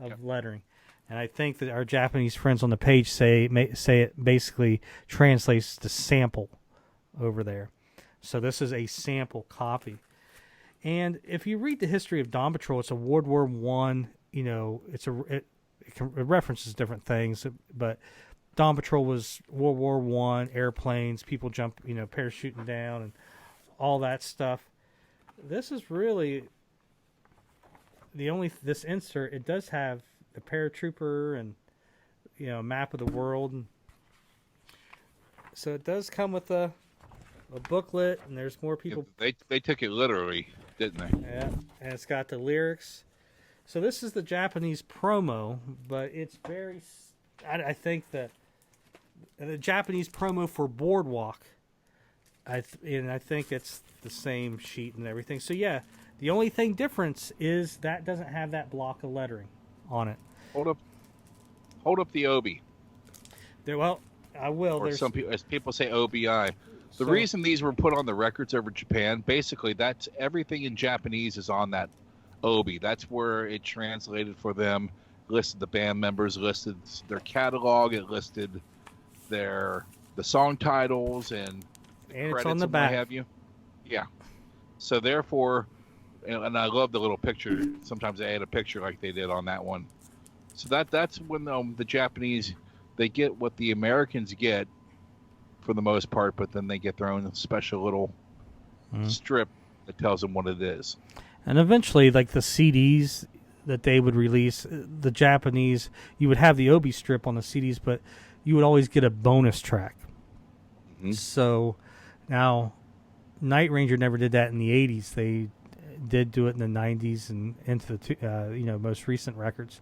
of lettering. And I think that our Japanese friends on the page say it basically translates to sample over there. So this is a sample copy. And if you read the history of Dawn Patrol, it's a World War I. It references different things, but Dawn Patrol was World War I, airplanes, people jump, parachuting down and all that stuff. This is really this insert, it does have the paratrooper and map of the world, and so it does come with a booklet, and there's more people.
Yeah, they took it literally, didn't they?
Yeah, and it's got the lyrics. So this is the Japanese promo, but it's very. I think that the Japanese promo for Boardwalk. I think it's the same sheet and everything. So yeah, the only thing difference is that doesn't have that block of lettering on it.
Hold up the Obi.
Well, I will.
Or some people, as people say, OBI. The reason these were put on the records over Japan, basically, that's everything in Japanese is on that Obi. That's where it translated for them, listed the band members, listed their catalog, it listed the song titles and
it's on the back.
Have you? Yeah. So therefore, and I love the little picture. Sometimes they add a picture like they did on that one. So that's when the Japanese, they get what the Americans get for the most part, but then they get their own special little strip that tells them what it is.
And eventually, like the CDs that they would release, the Japanese, you would have the Obi strip on the CDs, but you would always get a bonus track. Mm-hmm. So now, Night Ranger never did that in the 80s. They did do it in the 90s and into the most recent records.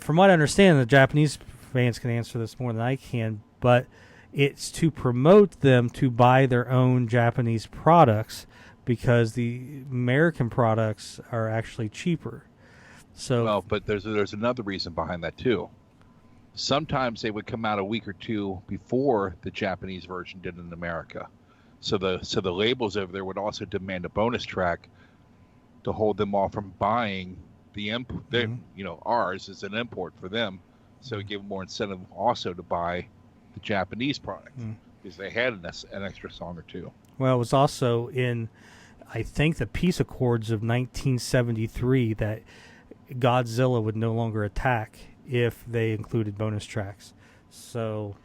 From what I understand, the Japanese fans can answer this more than I can, but it's to promote them to buy their own Japanese products because the American products are actually cheaper. So,
well, but there's another reason behind that too. Sometimes they would come out a week or two before the Japanese version did in America. So the labels over there would also demand a bonus track to hold them off from buying the import. Ours is an import for them, so it gave them more incentive also to buy the Japanese product because they had an extra song or two.
Well, it was also in, I think, the peace accords of 1973 that Godzilla would no longer attack if they included bonus tracks. So,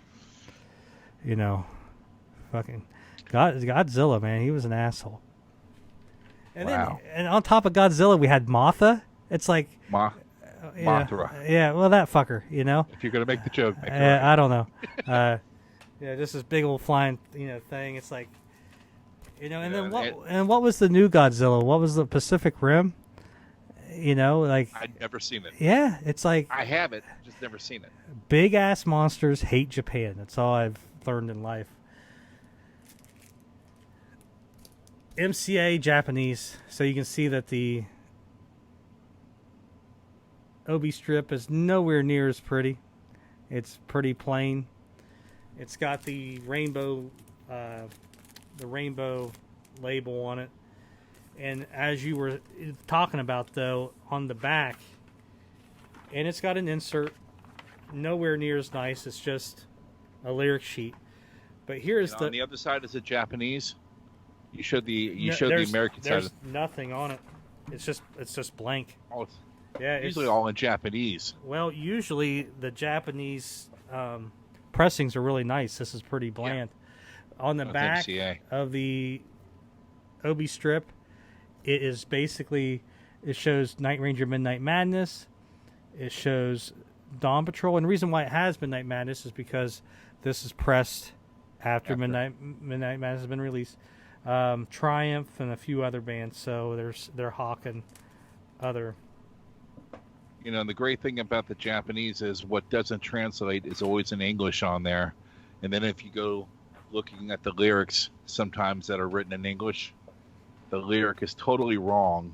fucking Godzilla, man, he was an asshole. And
wow.
And on top of Godzilla, we had Mothra. It's like
Mothra.
Yeah, well, that fucker,
If you're gonna make the joke, make it
right.
right.
I don't know. Just this big old flying, thing. It's like, and then what was the new Godzilla? What was the Pacific Rim?
I'd never seen it.
Yeah, it's like
I have it, just never seen it.
Big ass monsters hate Japan. That's all I've learned in life. MCA Japanese, so you can see that the Obi strip is nowhere near as pretty. It's pretty plain. It's got the rainbow label on it. And as you were talking about, though, on the back, and it's got an insert, nowhere near as nice. It's just a lyric sheet. But here's
on the other side is the Japanese. You showed the American side.
There's nothing on it. It's just blank.
Oh,
yeah,
usually all in Japanese.
Well, usually the Japanese pressings are really nice. This is pretty bland. Yeah. On the back
MCA.
Of the Obi strip, it is basically, it shows Night Ranger Midnight Madness. It shows Dawn Patrol. And the reason why it has Midnight Madness is because this is pressed after Midnight Madness has been released. Triumph and a few other bands. So they're hawking other.
The great thing about the Japanese is what doesn't translate is always in English on there. And then if you go looking at the lyrics, sometimes that are written in English, the lyric is totally wrong,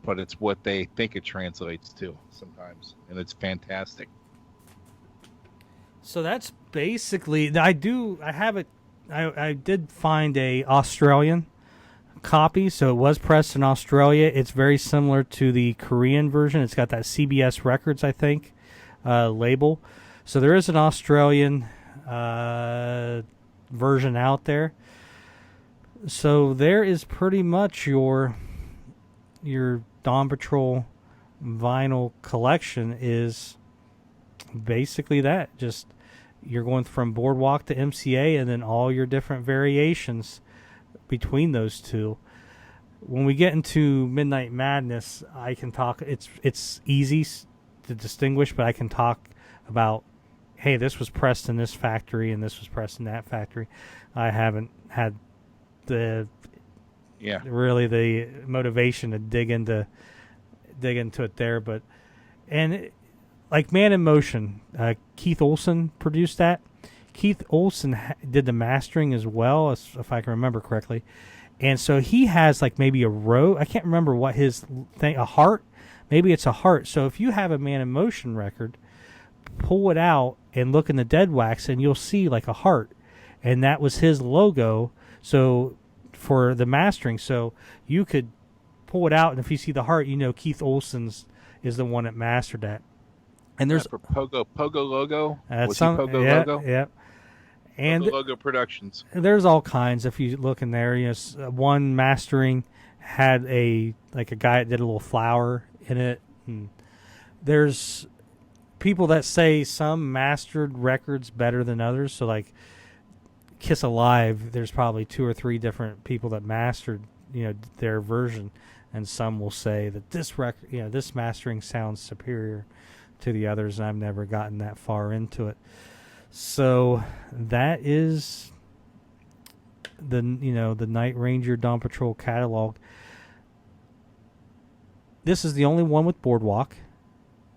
but it's what they think it translates to sometimes, and it's fantastic.
So that's basically, I did find a Australian copy, so it was pressed in Australia. It's very similar to the Korean version. It's got that CBS Records, I think, label. So there is an Australian version out there. So there is pretty much your Dawn Patrol vinyl collection is basically that. Just you're going from Boardwalk to MCA and then all your different variations between those two. when we get into Midnight Madness, I can talk. It's easy to distinguish, but I can talk about, hey, this was pressed in this factory and this was pressed in that factory. I haven't had the really the motivation to dig into it there, but like Man in Motion, Keith Olsen produced that. Keith Olsen did the mastering as well, if I can remember correctly. And so he has like maybe a row. I can't remember what his thing, a heart. Maybe it's a heart. So if you have a Man in Motion record, pull it out and look in the dead wax and you'll see like a heart. And that was his logo. So for the mastering, so you could pull it out and if you see the heart, you know Keith Olsen's is the one that mastered that. And there's
for Pogo logo. Was
he
Pogo logo?
Yeah. And
Pogo Logo Productions.
There's all kinds. If you look in there, you know, one mastering had a guy that did a little flower in it. And there's people that say some mastered records better than others. So like Kiss Alive, there's probably 2 or 3 different people that mastered, you know, their version, and some will say that this record, you know, this mastering sounds superior to the others, and I've never gotten that far into it. So that is the Night Ranger Dawn Patrol catalog. This is the only one with Boardwalk.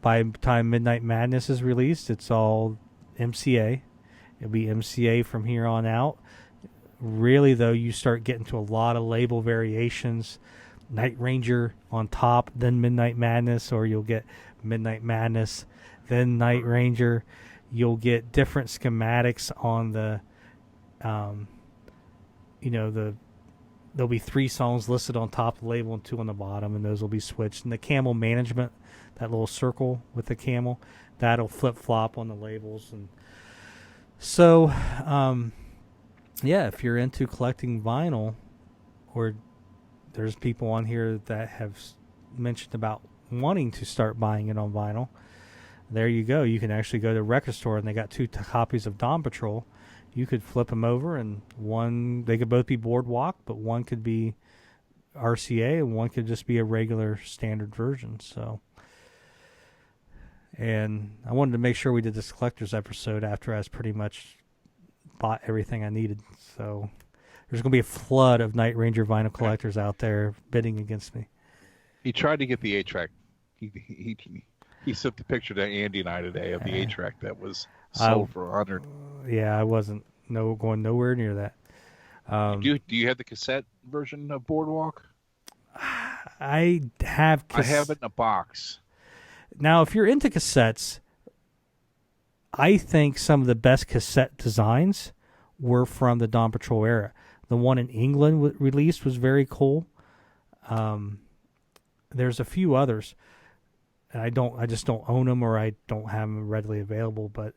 By the time Midnight Madness is released, it's all MCA. It'll be MCA from here on out. Really, though, you start getting to a lot of label variations. Night Ranger on top, then Midnight Madness, or you'll get Midnight Madness, then Night Ranger. You'll get different schematics on the, there'll be 3 songs listed on top of the label and 2 on the bottom, and those will be switched. And the Camel management, that little circle with the camel, that'll flip-flop on the labels. And so, if you're into collecting vinyl, or there's people on here that have mentioned about wanting to start buying it on vinyl, there you go. You can actually go to a record store and they got 2 copies of Dawn Patrol. You could flip them over, and they could both be Boardwalk, but one could be RCA and one could just be a regular standard version. So, and I wanted to make sure we did this collector's episode after I was pretty much bought everything I needed. So there's going to be a flood of Night Ranger vinyl collectors out there bidding against me.
He tried to get the 8-track. He sent the picture to Andy and I today of the 8-track that was sold for 100.
Yeah, I wasn't going nowhere near that.
Do you have the cassette version of Boardwalk?
I have.
I have it in a box.
Now, if you're into cassettes, I think some of the best cassette designs were from the Dawn Patrol era. The one in England released was very cool. There's a few others. I just don't own them, or I don't have them readily available. But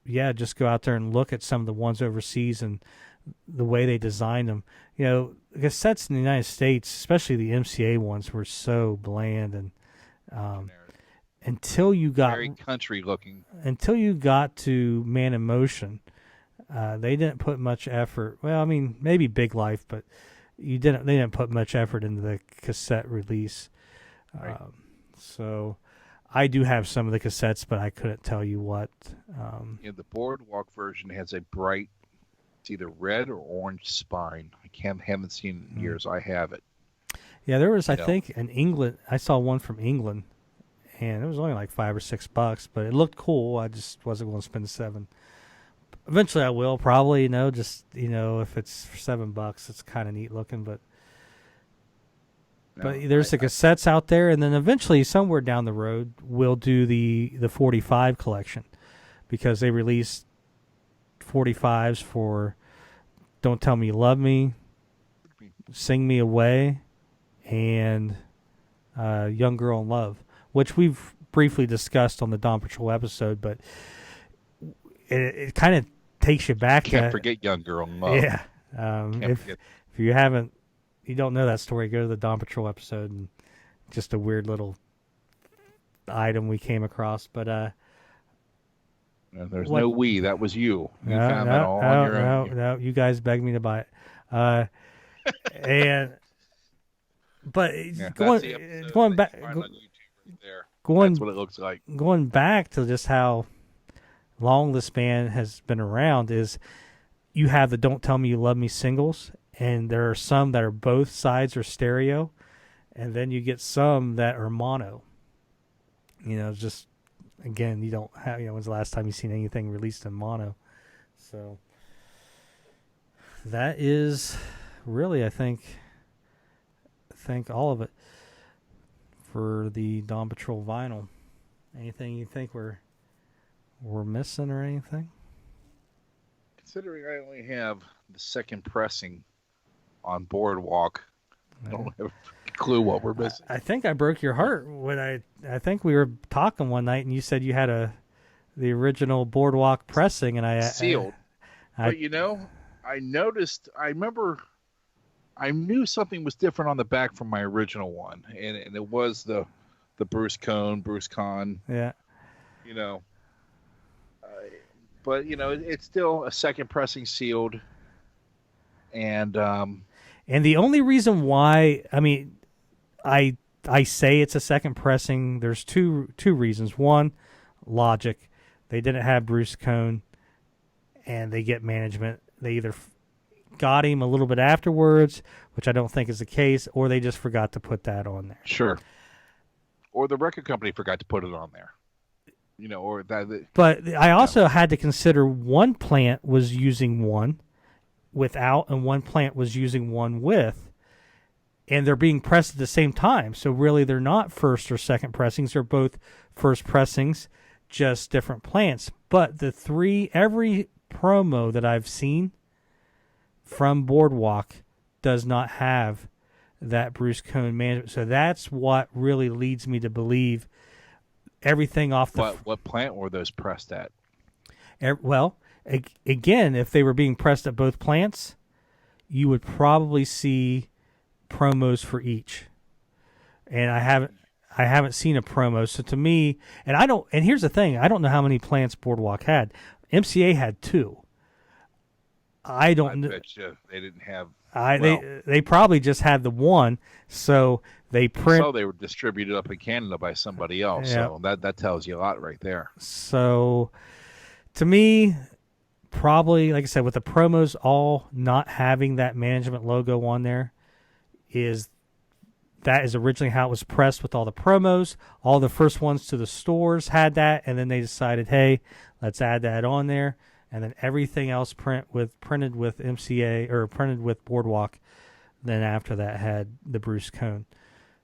just go out there and look at some of the ones overseas and the way they designed them. You know, cassettes in the United States, especially the MCA ones, were so bland, and until you got
very country looking.
Until you got to Man in Motion, they didn't put much effort. Well, I mean, maybe Big Life, but they didn't put much effort into the cassette release. Right. So I do have some of the cassettes, but I couldn't tell you what.
The Boardwalk version has a bright, it's either red or orange spine. Haven't seen it in years. I have it.
Yeah, there was, I think, in England. I saw one from England, and it was only like $5 or $6, but it looked cool. I just wasn't going to spend $7. Eventually, I will probably. If it's for $7, it's kind of neat looking, but. But there's the cassettes out there, and then eventually, somewhere down the road, we'll do the 45 collection, because they released 45s for Don't Tell Me You Love Me, Sing Me Away, and Young Girl in Love, which we've briefly discussed on the Dawn Patrol episode, but it kind of takes you back.
Can't forget Young Girl in Love.
Yeah. If you don't know that story, go to the Dawn Patrol episode, and just a weird little item we came across. But
there's no we. That was you. You found that all on your own.
No, you guys begged me to buy it. But
Yeah,
going
that's the episode
going
that
back
you find on YouTube right there.
going
That's what it looks like.
going back to just how long this band has been around is you have the "Don't Tell Me You Love Me" singles, and there are some that are both sides are stereo, and then you get some that are mono. Just again, you don't have. When's the last time you've seen anything released in mono? So that is really, I think all of it for the Dawn Patrol vinyl. Anything you think we're missing or anything?
Considering I only have the second pressing on Boardwalk, I don't have a clue what we're missing.
I think I broke your heart when I think we were talking one night and you said you had the original Boardwalk pressing, and I
sealed. But I noticed. I knew something was different on the back from my original one, and it was the Bruce Conn.
Yeah.
But it's still a second pressing sealed, and
the only reason why I say it's a second pressing, there's two reasons. One, logic. They didn't have Bruce Conn, and they get management. They either got him a little bit afterwards, which I don't think is the case, or they just forgot to put that on there.
Sure. Or the record company forgot to put it on there. Or that.
But I also had to consider one plant was using one without, and one plant was using one with, and they're being pressed at the same time. So really, they're not first or second pressings; they're both first pressings, just different plants. But every promo that I've seen from Boardwalk does not have that Bruce Conn management. So that's what really leads me to believe everything off the...
What plant were those pressed at?
Well, again, if they were being pressed at both plants, you would probably see promos for each. And I haven't seen a promo. So to me, and here's the thing, I don't know how many plants Boardwalk had. MCA had 2. I don't know.
They didn't have.
They probably just had the one, so they print.
So they were distributed up in Canada by somebody else. Yeah. So that tells you a lot right there.
So, to me, probably like I said, with the promos all not having that management logo on there, that is originally how it was pressed with all the promos. All the first ones to the stores had that, and then they decided, hey, let's add that on there. And then everything else printed with MCA or printed with Boardwalk. Then after that had the Bruce Conn.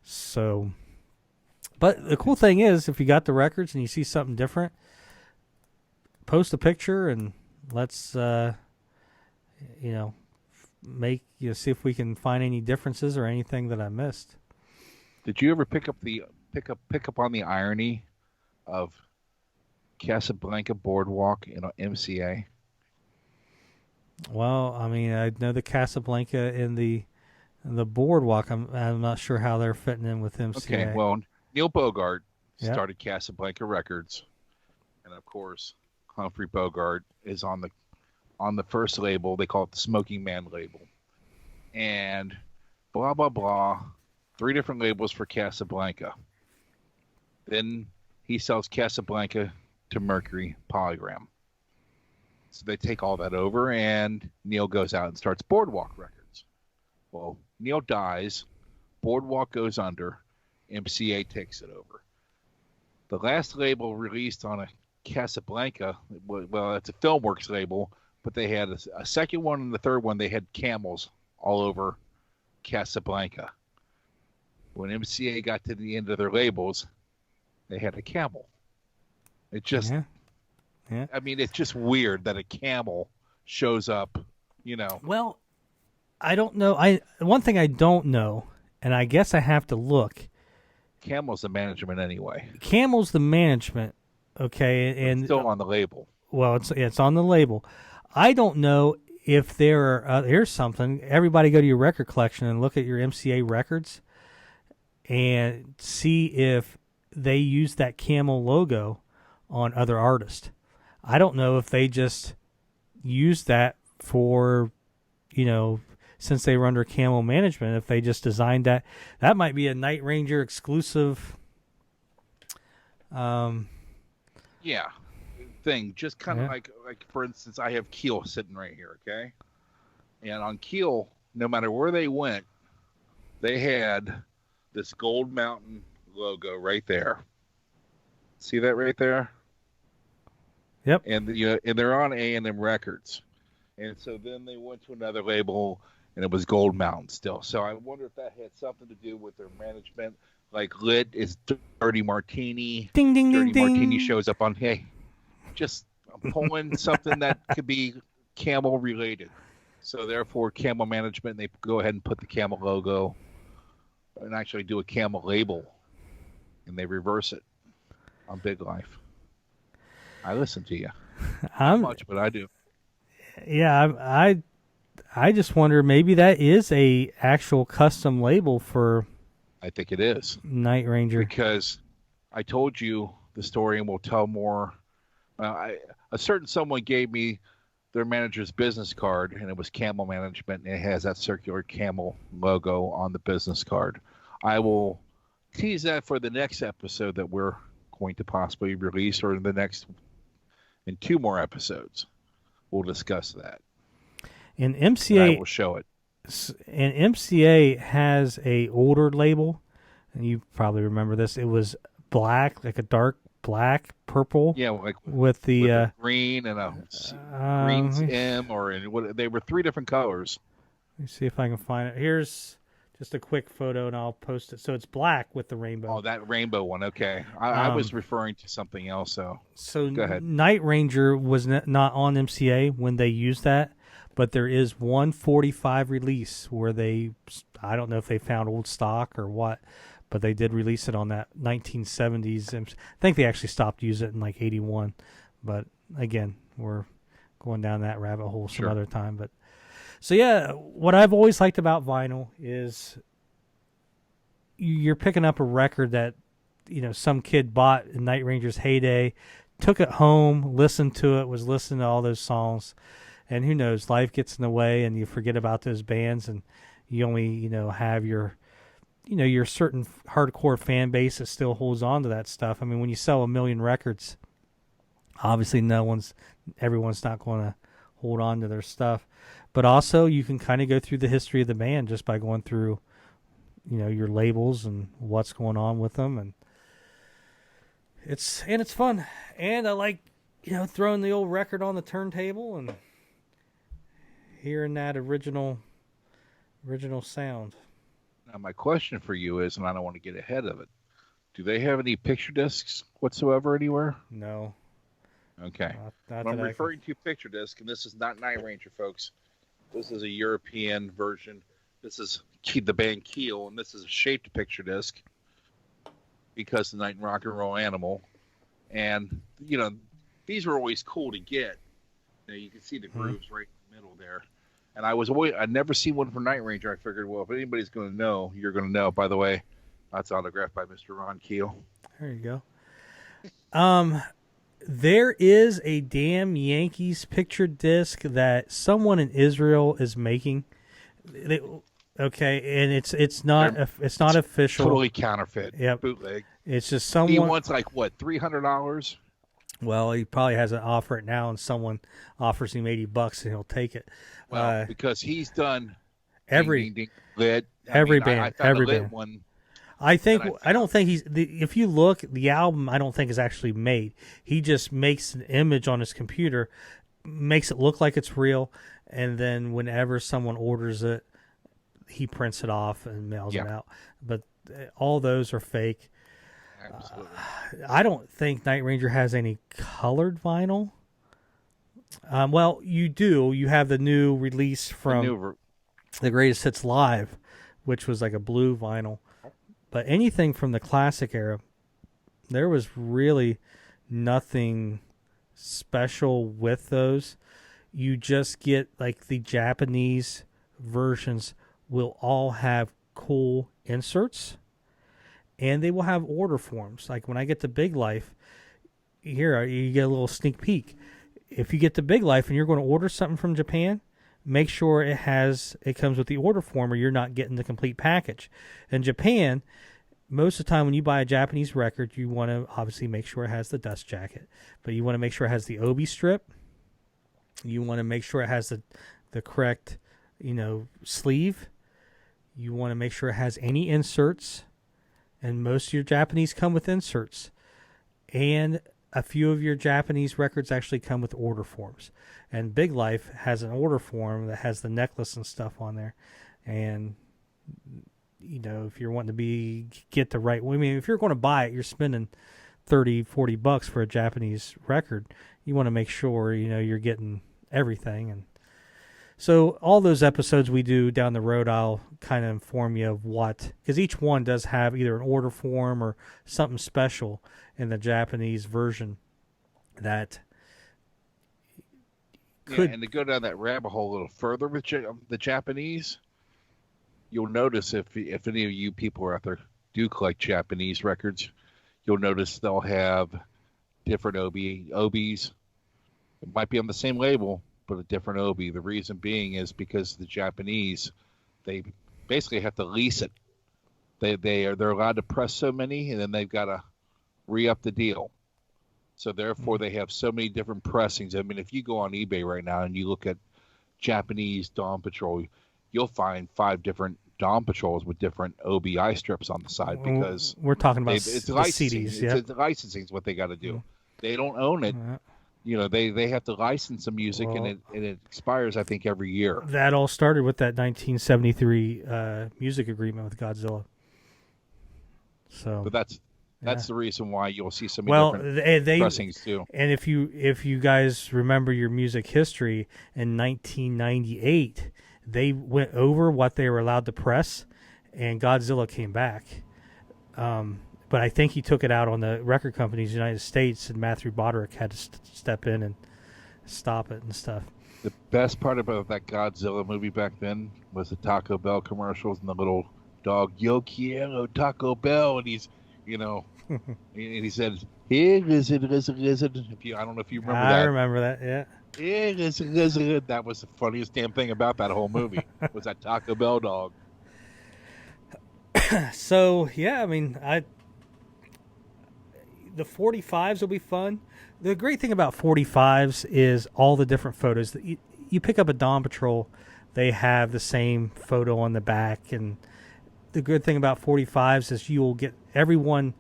So, but the cool thing is, if you got the records and you see something different, post a picture and let's see if we can find any differences or anything that I missed.
Did you ever pick up on the irony of Casablanca Boardwalk in MCA?
Well, I know the Casablanca in the Boardwalk. I'm not sure how they're fitting in with MCA.
Okay, well, Neil Bogart started Casablanca Records, and of course, Humphrey Bogart is on the first label. They call it the Smoking Man label, and blah blah blah. 3 different labels for Casablanca. Then he sells Casablanca to Mercury Polygram. So they take all that over, and Neil goes out and starts Boardwalk Records. Well, Neil dies, Boardwalk goes under, MCA takes it over. The last label released on a Casablanca, well, it's a Filmworks label, but they had a second one and the third one, they had camels all over Casablanca. When MCA got to the end of their labels, they had a camel. It just,
yeah.
It's just weird that a camel shows up,
Well, I don't know. One thing I don't know, and I guess I have to look.
Camel's the management anyway.
Camel's the management, okay, and
it's still on the label.
Well, it's on the label. I don't know if there are. Here's something. Everybody, go to your record collection and look at your MCA records, and see if they use that Camel logo on other artists. I don't know if they just use that for, since they were under Camel management, if they just designed that, that might be a Night Ranger exclusive.
Yeah, thing. Just kind of like for instance, I have Keel sitting right here, okay? And on Keel, no matter where they went, they had this Gold Mountain logo right there. See that right there?
Yep.
And and they're on A&M Records. And so then they went to another label, and it was Gold Mountain still. So I wonder if that had something to do with their management. Like Lit is Dirty Martini.
Ding, ding,
Dirty
ding,
Martini
ding.
shows up on, hey, just pulling something that could be Camel related. So therefore, Camel management, they go ahead and put the Camel logo and actually do a Camel label, and they reverse it on Big Life. I listen to you. Not much, but I do.
Yeah, I just wonder, maybe that is a actual custom label for.
I think it is
Night Ranger,
because I told you the story, and we'll tell more. A certain someone gave me their manager's business card, and it was Camel management, and it has that circular Camel logo on the business card. I will tease that for the next episode that we're going to possibly release, or in 2 more episodes. We'll discuss that.
And MCA,
I will show it.
And MCA has a older label, and you probably remember this. It was black, like a dark black, purple.
Yeah, like
with the
green and a green's M, they were 3 different colors.
Let me see if I can find it. Here's just a quick photo, and I'll post it. So it's black with the rainbow.
Oh, that rainbow one. Okay, I was referring to something else. So go ahead.
Night Ranger was not on MCA when they used that. But there is 145 release where I don't know if they found old stock or what, but they did release it on that 1970s. I think they actually stopped using it in like 81. But again, we're going down that rabbit hole some other time. But so yeah, what I've always liked about vinyl is you're picking up a record that, some kid bought in Night Ranger's heyday, took it home, listened to it, was listening to all those songs. And who knows, life gets in the way and you forget about those bands, and you only, have your certain hardcore fan base that still holds on to that stuff. I mean, when you sell 1 million records, obviously everyone's not going to hold on to their stuff. But also you can kind of go through the history of the band just by going through, your labels and what's going on with them. And it's fun. And I like, throwing the old record on the turntable and hearing that original sound.
Now, my question for you is, and I don't want to get ahead of it, do they have any picture discs whatsoever anywhere?
No.
Okay.
Not
I'm referring to picture disc, and this is not Night Ranger, folks. This is a European version. This is the band Keel, and this is a shaped picture disc because the Night and Rock and Roll Animal. And, these were always cool to get. You can see the grooves right in the middle there. And I'd never seen one for Night Ranger. I figured, well, if anybody's going to know, you're going to know. By the way, that's autographed by Mr. Ron Keel.
There you go. There is a Damn Yankees picture disc that someone in Israel is making. And it's not official.
Totally counterfeit.
Yep.
Bootleg.
It's just someone.
He wants $300?
Well, he probably has an offer it now, and someone offers him $80, and he'll take it.
Well, because he's done
every
Lit.
Every band.
One.
I don't think if you look, the album I don't think is actually made. He just makes an image on his computer, makes it look like it's real, and then whenever someone orders it, he prints it off and mails it out. But all those are fake.
Absolutely.
I don't think Night Ranger has any colored vinyl. Well, you do. You have the new release from the Greatest Hits Live, which was like a blue vinyl. But anything from the classic era, there was really nothing special with those. You just get like the Japanese versions will all have cool inserts, and they will have order forms. Like when I get the Big Life, here you get a little sneak peek. If you get the Big Life and you're going to order something from Japan, make sure it comes with the order form, or you're not getting the complete package. In Japan, most of the time when you buy a Japanese record, you want to obviously make sure it has the dust jacket, but you want to make sure it has the obi strip. You want to make sure it has the correct, sleeve. You want to make sure it has any inserts, and most of your Japanese come with inserts. And a few of your Japanese records actually come with order forms. And Big Life has an order form that has the necklace and stuff on there. And, if you're wanting to get the right one, if you're going to buy it, you're spending $30-$40 for a Japanese record. You want to make sure, you're getting everything. And so all those episodes we do down the road, I'll kind of inform you of because each one does have either an order form or something special in the Japanese version that could.
Yeah, and to go down that rabbit hole a little further with the Japanese, you'll notice if any of you people out there do collect Japanese records, you'll notice they'll have different OBs. It might be on the same label, but a different OB. The reason being is because the Japanese, they basically have to lease it. They're allowed to press so many, and then they've got to re-up the deal. So therefore, they have so many different pressings. I mean, if you go on eBay right now and you look at Japanese Dawn Patrol, you'll find 5 different Dawn Patrols with different OBI strips on the side because
we're talking about
it's
the
licensing.
CDs. Yeah,
it's licensing is what they got to do. They don't own it. They have to license the music, and it expires, I think, every year.
That all started with that 1973 music agreement with Godzilla. So,
but that's the reason why you'll see so many different pressings too.
And if you guys remember your music history, in 1998, they went over what they were allowed to press, and Godzilla came back. But I think he took it out on the record companies in the United States, and Matthew Broderick had to step in and stop it and stuff.
The best part about that Godzilla movie back then was the Taco Bell commercials and the little dog, "Yo quiero Taco Bell," and he's, and he said, "Here, lizard. I don't know if you remember that.
I remember that, yeah.
Here, lizard. That was the funniest damn thing about that whole movie, was that Taco Bell dog.
So, yeah, the 45s will be fun. The great thing about 45s is all the different photos. That you pick up a Dawn Patrol, they have the same photo on the back. And the good thing about 45s is everyone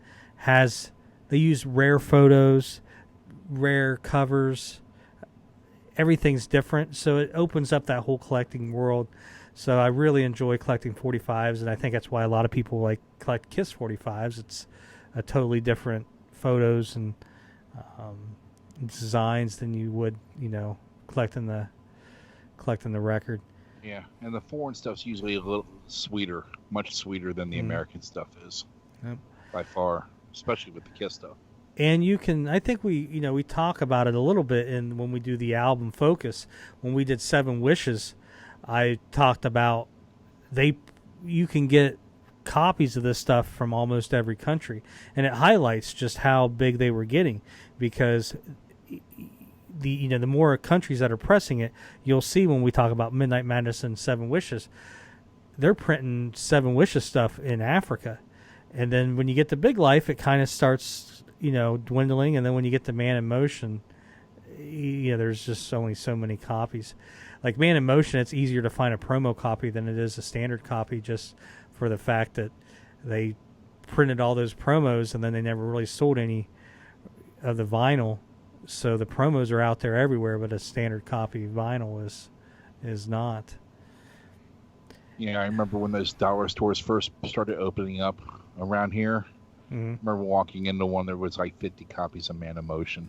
they use rare photos, rare covers. Everything's different, so it opens up that whole collecting world. So I really enjoy collecting 45s, and I think that's why a lot of people collect Kiss 45s. It's a totally different photos and designs than you would, collecting the record.
Yeah, and the foreign stuff's usually a little sweeter, much sweeter than the American stuff is, by far, especially with the Kiss stuff.
And I think we talk about it a little bit when we do the album focus. When we did 7 Wishes, I talked about you can get copies of this stuff from almost every country, and it highlights just how big they were getting, because the more countries that are pressing it, you'll see when we talk about Midnight Madness and 7 Wishes, they're printing 7 Wishes stuff in Africa, and then when you get to Big Life, it kind of starts dwindling, and then when you get to Man in Motion, there's just only so many copies. Like Man in Motion, it's easier to find a promo copy than it is a standard copy, just for the fact that they printed all those promos and then they never really sold any of the vinyl. So the promos are out there everywhere, but a standard copy vinyl is not.
Yeah, I remember when those dollar stores first started opening up around here. I remember walking into one, there was 50 copies of Man in Motion.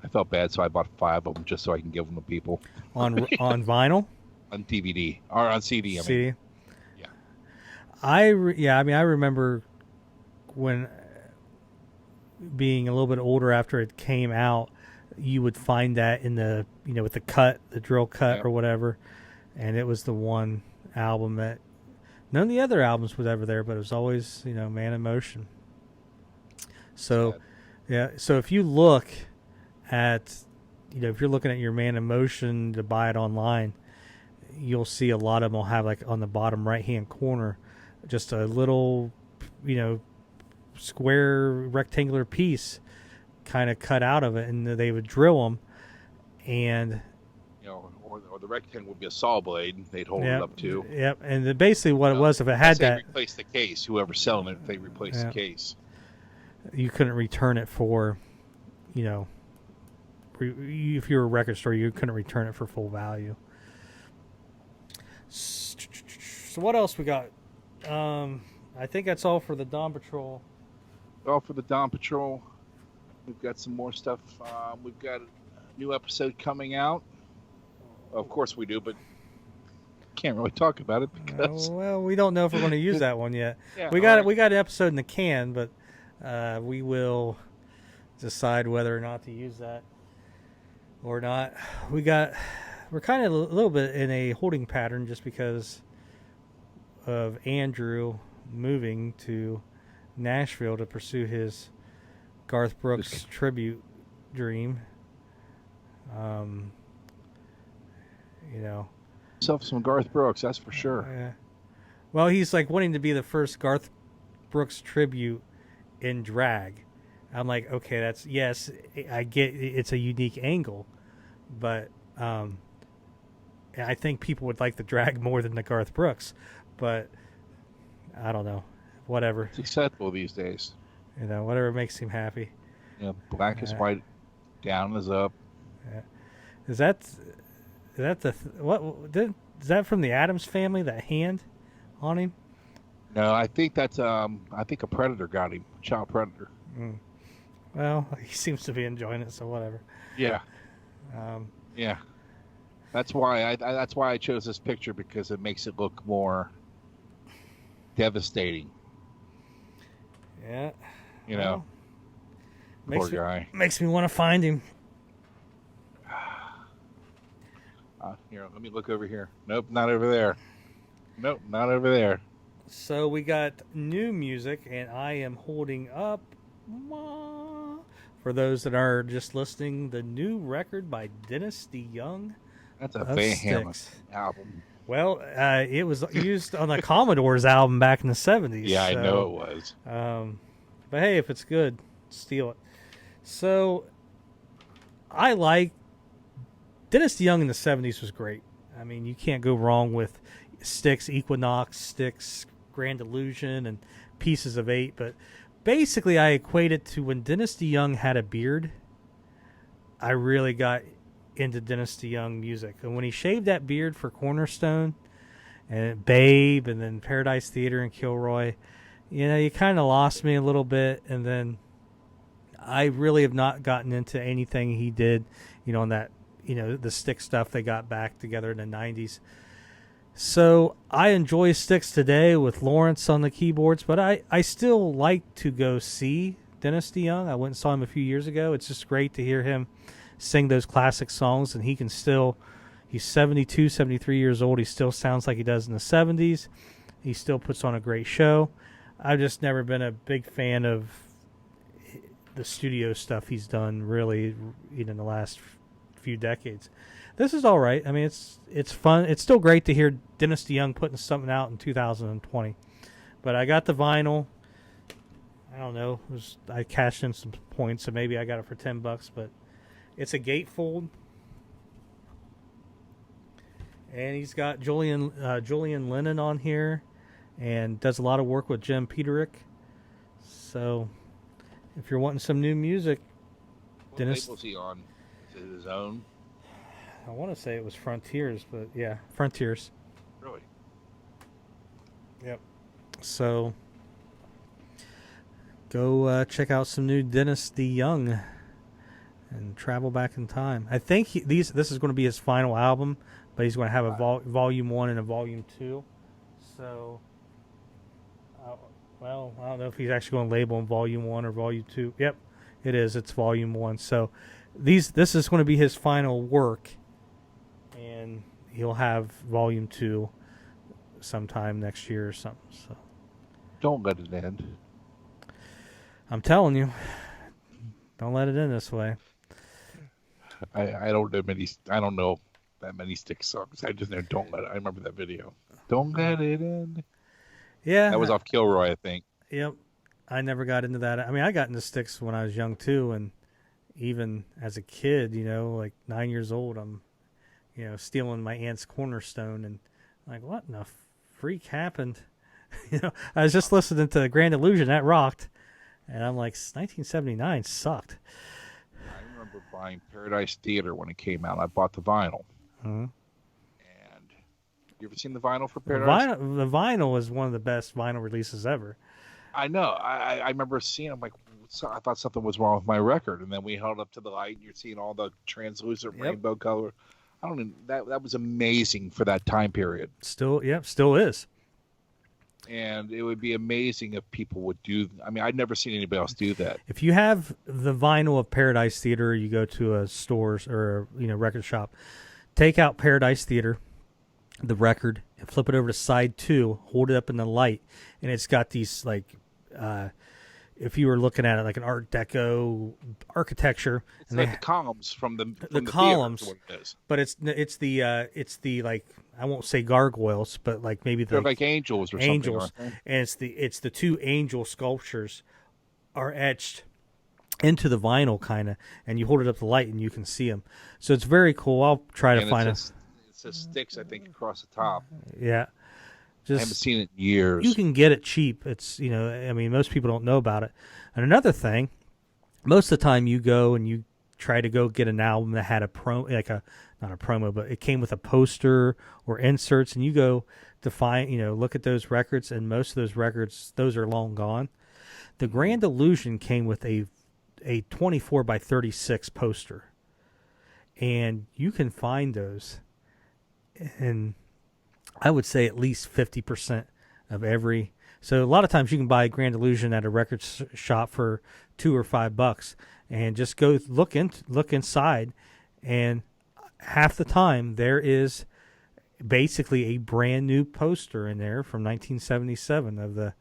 I felt bad, so I bought 5 of them just so I can give them to people.
On vinyl?
On DVD. Or on CD,
CD?
Yeah.
I remember when being a little bit older after it came out, you would find that in the, with the drill cut or whatever. And it was the one album that none of the other albums was ever there, but it was always, Man in Motion. So, so if you look at, if you're looking at your Man in Motion to buy it online, you'll see a lot of them will have like on the bottom right hand corner just a little, square rectangular piece kind of cut out of it, and they would drill them, and
or the rectangle would be a saw blade. They'd hold it up too.
Yep, and basically what it was, if it had that,
replace the case. Whoever's selling it, they replace the case.
You couldn't return it for, if you were a record store, you couldn't return it for full value. So what else we got? I think that's all for the Dawn Patrol.
All for the Dawn Patrol. We've got some more stuff. We've got a new episode coming out. Of course we do, but can't really talk about it because
well, we don't know if we're going to use that one yet.
Yeah,
we got an episode in the can, but we will decide whether or not to use that or not. We're kind of a little bit in a holding pattern just because of Andrew moving to Nashville to pursue his Garth Brooks tribute dream.
Himself some Garth Brooks, that's for sure.
Well, he's like wanting to be the first Garth Brooks tribute in drag. I'm like, okay, yes, I get it's a unique angle, but I think people would like the drag more than the Garth Brooks, but I don't know. Whatever.
It's acceptable these days.
Whatever makes him happy.
Black is white, down is up.
Yeah. Is that is that from the Addams Family? That hand on him?
No, I think that's a predator got him, child predator.
Well, he seems to be enjoying it, so whatever.
Yeah. Yeah. That's why I chose this picture, because it makes it look more devastating.
Yeah.
Poor guy.
Makes me want to find him.
Here, let me look over here. Nope, not over there. Nope, not over there.
So we got new music, and I am holding up, for those that are just listening, the new record by Dennis DeYoung.
That's a Van Halen album.
Well, it was used on the Commodore's album back in the 70s.
Yeah, I know it was.
But hey, if it's good, steal it. So, I like Dennis DeYoung in the 70s was great. I mean, you can't go wrong with Styx, Equinox, Styx, Grand Illusion, and Pieces of Eight. But basically, I equate it to when Dennis DeYoung had a beard. I really got into Dennis DeYoung music. And when he shaved that beard for Cornerstone, and Babe, and then Paradise Theater and Kilroy, you kind of lost me a little bit. And then I really have not gotten into anything he did, on that, the Styx stuff they got back together in the 90s. So I enjoy Styx today with Lawrence on the keyboards, but I still like to go see Dennis DeYoung. I went and saw him a few years ago. It's just great to hear him sing those classic songs, and he can still, he's 72, 73 years old. He still sounds like he does in the 70s. He still puts on a great show. I've just never been a big fan of the studio stuff he's done, really, in the last few decades. This is all right. I mean, it's fun. It's still great to hear Dennis DeYoung putting something out in 2020. But I got the vinyl. I don't know. I cashed in some points, so maybe I got it for $10. But it's a gatefold, and he's got Julian Lennon on here, and does a lot of work with Jim Peterick. So, if you're wanting some new music,
what
Dennis.
What label is he on? Is it his own?
I want to say it was Frontiers, but yeah, Frontiers.
Really?
Yep. So, go check out some new Dennis DeYoung and travel back in time. I think this is going to be his final album, but he's going to have a volume 1 and a volume 2. So, well, I don't know if he's actually going to label them volume 1 or volume 2. Yep, it is. It's volume 1. So, this is going to be his final work, and he'll have volume 2 sometime next year or something. So,
don't let it end.
I'm telling you, don't let it end this way.
I don't admit I don't know that many Styx songs. I just know Don't Let It. I remember that video. Don't Let It In.
Yeah.
That was off Kilroy, I think.
Yep. I never got into that. I mean, I got into Styx when I was young too, and even as a kid, like 9 years old, I'm, stealing my aunt's Cornerstone, and like, what in the freak happened? I was just listening to Grand Illusion, that rocked, and I'm like, 1979 sucked.
I remember buying Paradise Theater when it came out. I bought the vinyl.
Uh-huh.
And you ever seen the vinyl for Paradise?
The vinyl is one of the best vinyl releases ever.
I know. I remember seeing. I'm like, I thought something was wrong with my record, and then we held up to the light, and you're seeing all the translucent rainbow color. I don't know. That was amazing for that time period.
Still is.
And it would be amazing if people would do. I mean, I'd never seen anybody else do that.
If you have the vinyl of Paradise Theater, you go to a stores or record shop, take out Paradise Theater, the record, and flip it over to side 2. Hold it up in the light, and it's got these if you were looking at it like an Art Deco architecture,
it's like the columns from the
columns,
theater, what it is.
But it's the like, I won't say gargoyles, but like maybe
they're like angels or
angels,
something.
And it's the 2 angel sculptures are etched into the vinyl kind of, and you hold it up to the light and you can see them. So it's very cool. I'll try to find it.
It says Styx, I think, across the top.
Yeah.
I haven't seen it in years.
You can get it cheap. It's, I mean, most people don't know about it. And another thing, most of the time you go and you try to go get an album that had not a promo, but it came with a poster or inserts, and you go to find, look at those records, and most of those records, those are long gone. The Grand Illusion came with a 24 by 36 poster, and you can find those, and I would say at least 50% of every. So a lot of times you can buy a Grand Illusion at a record shop for $2 or $5, and just go look inside, and half the time there is basically a brand new poster in there from 1977 of the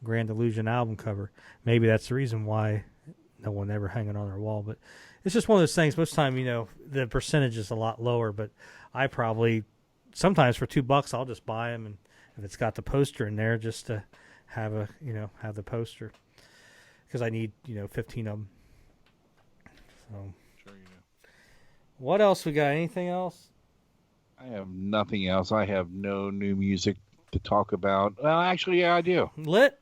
Grand Illusion album cover. Maybe that's the reason why no one ever hang it on their wall, but it's just one of those things. Most of the time, the percentage is a lot lower, but I probably sometimes for $2 I'll just buy them, and if it's got the poster in there, just to have have the poster, because I need 15 of them. So
Sure you do.
What else we got? Anything else?
I have nothing else. I have no new music to talk about. Well, actually, yeah, I do.
Lit.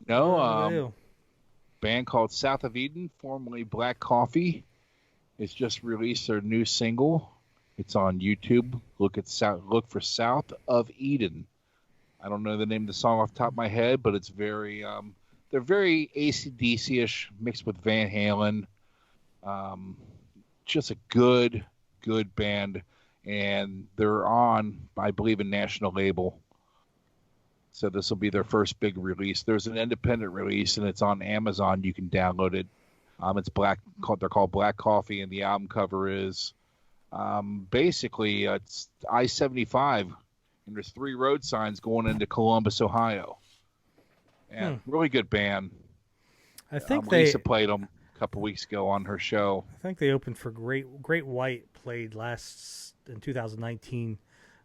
No, band called South of Eden, formerly Black Coffee, has just released their new single. It's on YouTube. Look for South of Eden. I don't know the name of the song off the top of my head, but it's very they're very AC/DC-ish mixed with Van Halen. Just a good band, and they're on, I believe, a national label. So this will be their first big release. There's an independent release, and it's on Amazon. You can download it. It's black. They're called Black Coffee, and the album cover is basically it's I-75, and there's 3 road signs going into Columbus, Ohio. And really good band.
I think
Lisa played them a couple weeks ago on her show.
I think they opened for Great White, played in 2019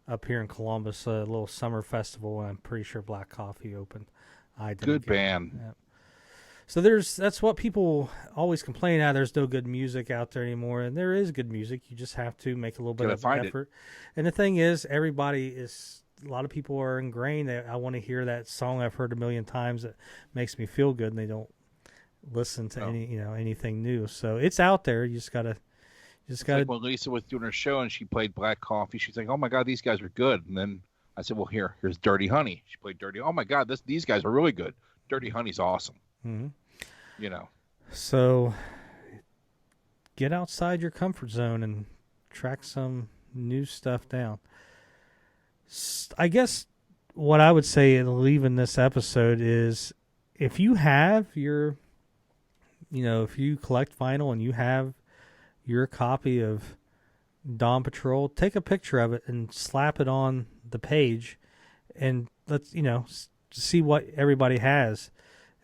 up here in Columbus, a little summer festival, and I'm pretty sure Black Coffee opened.
Good band.
Yeah. So that's what people always complain out. There's no good music out there anymore, and there is good music. You just have to make a little bit of effort. And the thing is, a lot of people are ingrained. I want to hear that song I've heard a million times that makes me feel good, and they don't listen to anything new. So it's out there. You just gotta.
Like when Lisa was doing her show and she played Black Coffee, she's like, "Oh my God, these guys are good." And then I said, "Well, here's Dirty Honey." She played Dirty. Oh my God, these guys are really good. Dirty Honey's awesome.
Mm-hmm.
So
get outside your comfort zone and track some new stuff down. I guess what I would say in leaving this episode is, if you have if you collect vinyl and you have your copy of Dawn Patrol, take a picture of it and slap it on the page, and let's see what everybody has.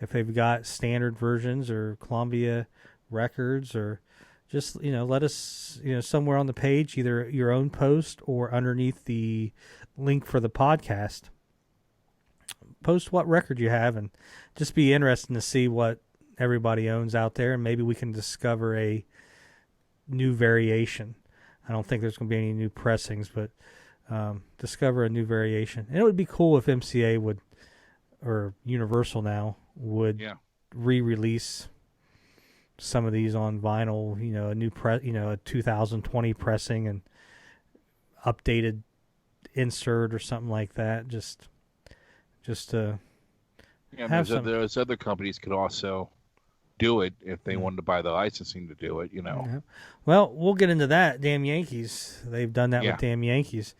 If they've got standard versions or Columbia records or just let us somewhere on the page, either your own post or underneath the link for the podcast, post what record you have, and just be interesting to see what everybody owns out there, and maybe we can discover a new variation. I don't think there's going to be any new pressings, but discover a new variation. And it would be cool if MCA would, or Universal now, would re-release some of these on vinyl, a new a 2020 pressing and updated insert or something like that. Just to have
those other companies could also do it if they wanted to buy the licensing to do it,
Yeah. Well, we'll get into that. Damn Yankees. They've done that with Damn Yankees.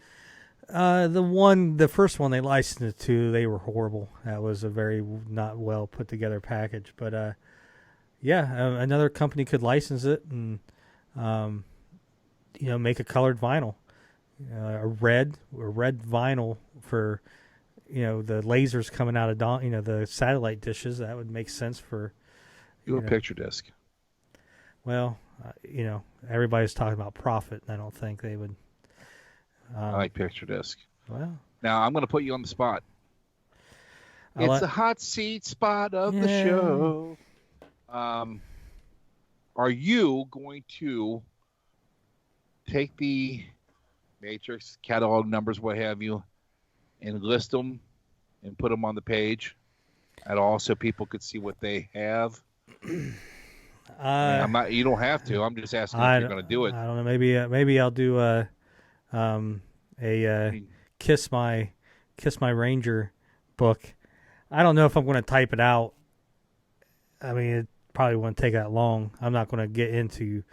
The first one they licensed it to, they were horrible. That was a very not well put together package. But another company could license it and make a colored vinyl, a red vinyl for the lasers coming out of the satellite dishes. That would make sense for
a picture disc.
Well, everybody's talking about profit, and I don't think they would.
I like picture disc.
Well,
now I'm going to put you on the spot. It's the hot seat spot of the show. Are you going to take the Matrix catalog numbers, what have you, and list them and put them on the page at all so people could see what they have? I'm not. You don't have to. I'm just asking if you're going to do it.
I don't know. Maybe I'll do a Kiss My Ranger book. I don't know if I'm going to type it out. I mean, it probably won't take that long. I'm not going to get into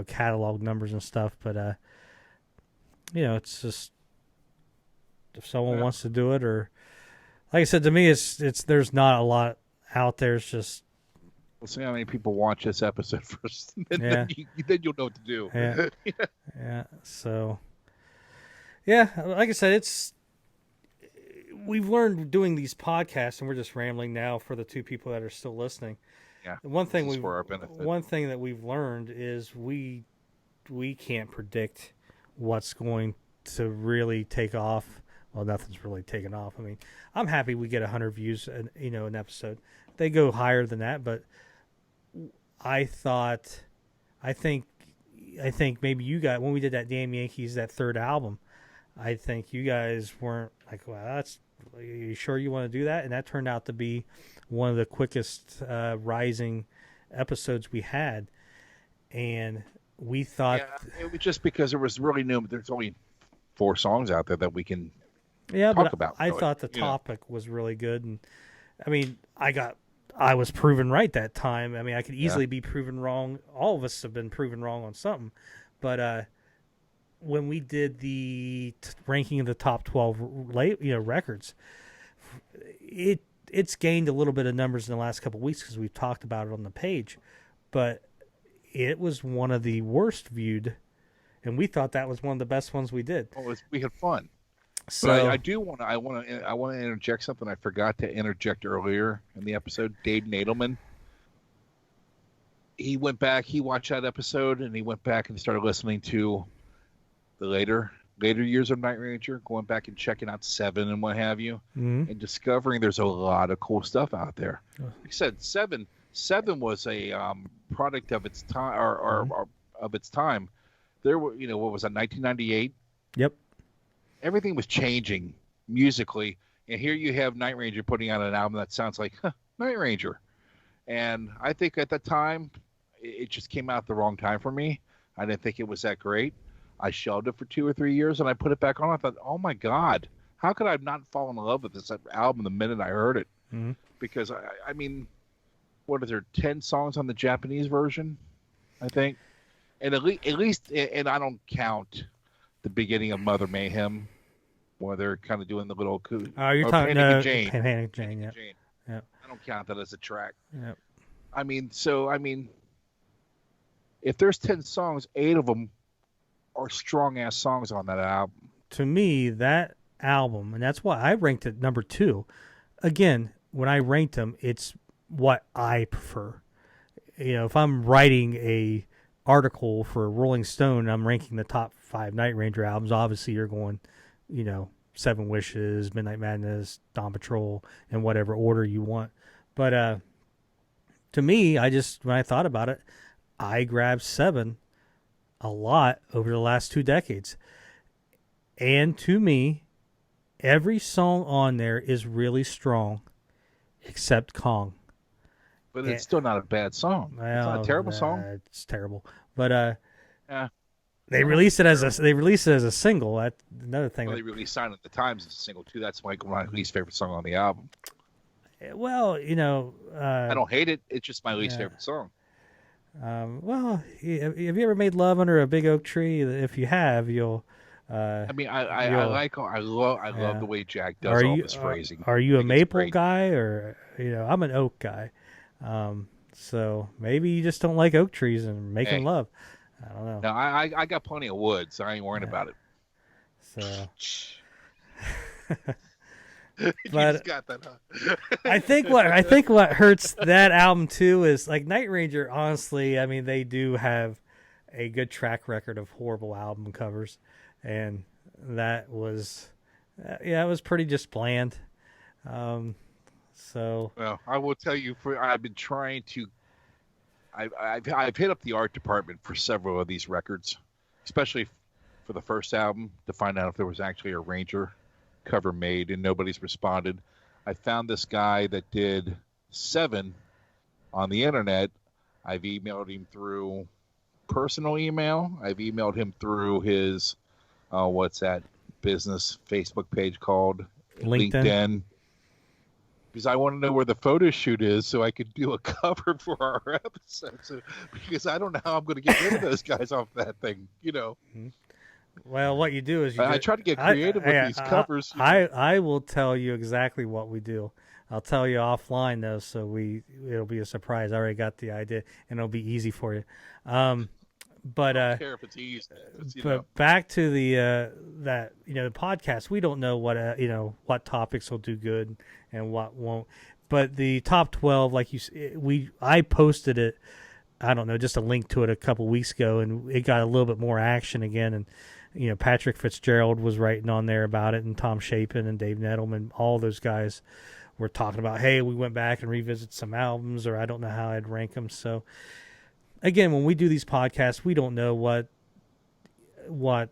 catalog numbers and stuff, but it's just if someone wants to do it, or like I said, to me, it's there's not a lot out there. It's just.
We'll see how many people watch this episode first. Then you'll know what to do.
Yeah. Yeah. So, like I said, we've learned doing these podcasts, and we're just rambling now for the two people that are still listening.
Yeah.
One thing that we've learned is we can't predict what's going to really take off. Well, nothing's really taken off. I mean, I'm happy we get 100 views, an episode. They go higher than that, but I think maybe you guys, when we did that Damn Yankees, that third album, I think you guys weren't like, well, are you sure you want to do that? And that turned out to be one of the quickest rising episodes we had. And we thought...
Yeah, it was just because there was really there's only 4 songs out there that we can talk about.
I thought the topic was really good. And I mean, I was proven right that time. I mean, I could easily be proven wrong. All of us have been proven wrong on something. But when we did the ranking of the top 12 records, it's gained a little bit of numbers in the last couple of weeks because we've talked about it on the page. But it was one of the worst viewed, and we thought that was one of the best ones we did.
Well, we had fun.
So
but I want to interject something I forgot to interject earlier in the episode. Dave Nadelman. He went back. He watched that episode, and he went back and started listening to the later years of Night Ranger, going back and checking out 7 and what have you, and discovering there's a lot of cool stuff out there. Like I said, 7 was a product of its time, or of its time. There were, what was that, 1998?
Yep.
Everything was changing musically, and here you have Night Ranger putting out an album that sounds like Night Ranger. And I think at the time, it just came out the wrong time for me. I didn't think it was that great. I shelved it for 2 or 3 years, and I put it back on. I thought, oh my God, how could I not fall in love with this album the minute I heard it?
Mm-hmm.
Because, I mean, what is there, 10 songs on the Japanese version, I think? And at least, and I don't count the beginning of Mother Mayhem, where they're kind of doing the little coup.
Oh, you're talking
Panic Jane.
Panic Jane, yeah.
Yep. I don't count that as a track.
Yep.
I mean, if there's 10 songs, 8 of them are strong-ass songs on that album.
To me, that album, and that's why I ranked it number 2. Again, when I ranked them, it's what I prefer. If I'm writing a article for Rolling Stone and I'm ranking the top 5 Night Ranger albums, obviously you're going, Seven Wishes, Midnight Madness, Dawn Patrol, in whatever order you want. But to me, when I thought about it, I grabbed 7 a lot over the last 2 decades. And to me, every song on there is really strong, except Kong.
But it's still not a bad song. It's not a terrible song.
It's terrible. But
yeah.
They released it as a single. That's another thing.
Well, they released "Sign of the Times" as a single too. That's my least favorite song on the album.
Well,
I don't hate it. It's just my least favorite song.
Well, have you ever made love under a big oak tree? If you have, you'll.
I mean, I love the way Jack does all this phrasing.
Are you a maple guy or I'm an oak guy? So maybe you just don't like oak trees and making love. I don't know.
No, I got plenty of wood, so I ain't worrying about it.
So,
you just got that, huh?
I think what hurts that album too is like Night Ranger. Honestly, I mean they do have a good track record of horrible album covers, and that was it was pretty just bland. So
well, I will tell you, I've been trying to. I've hit up the art department for several of these records, especially for the first album, to find out if there was actually a Ranger cover made, and nobody's responded. I found this guy that did 7 on the internet. I've emailed him through personal email. I've emailed him through his what's that business Facebook page called? LinkedIn. Because I want to know where the photo shoot is so I could do a cover for our episode. So, because I don't know how I'm going to get rid of those guys off that thing,
Well, what you do is
I try to get creative with these covers.
I will tell you exactly what we do. I'll tell you offline though, so it'll be a surprise. I already got the idea, and it'll be easy for you. But
I don't care if it's easy.
But back to the the podcast, we don't know what topics will do good and what won't. But the top 12, like I posted it. I don't know, just a link to it a couple weeks ago, and it got a little bit more action again. And Patrick Fitzgerald was writing on there about it, and Tom Chapin and Dave Nettleman, all those guys were talking about, hey, we went back and revisited some albums, or I don't know how I'd rank them. So. Again, when we do these podcasts, we don't know what's going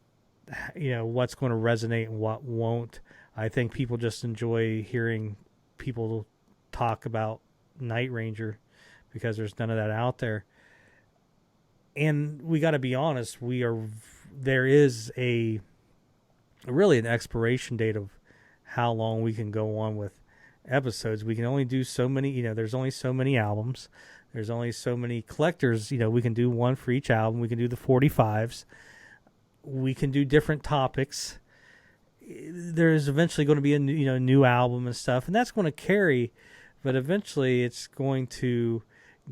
to resonate and what won't. I think people just enjoy hearing people talk about Night Ranger because there's none of that out there. And we got to be honest, there is really an expiration date of how long we can go on with episodes. We can only do so many, there's only so many albums. There's only so many collectors, we can do one for each album. We can do the 45s. We can do different topics. There's eventually going to be a new album and stuff, and that's going to carry, but eventually it's going to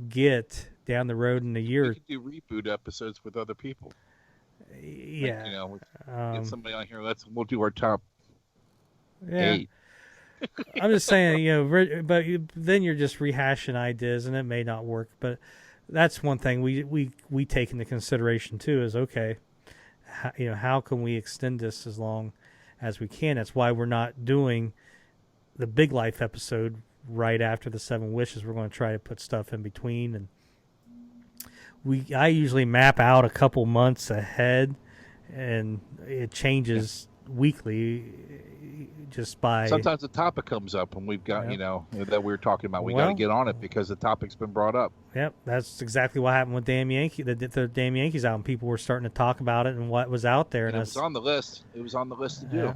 get down the road in a year.
We can do reboot episodes with other people.
Yeah.
Get somebody on here. We'll do our top 8.
I'm just saying, but then you're just rehashing ideas, and it may not work. But that's one thing we take into consideration too. Is okay, how can we extend this as long as we can? That's why we're not doing the Big Life episode right after the 7 Wishes. We're going to try to put stuff in between, and I usually map out a couple months ahead, and it changes weekly. Just by
sometimes the topic comes up and we've got that we were talking about. We got to get on it because the topic's been brought up.
Yep, that's exactly what happened with Damn Yankees. The Damn Yankees album. People were starting to talk about it and what was out there,
and it was on the list. It was on the list to do.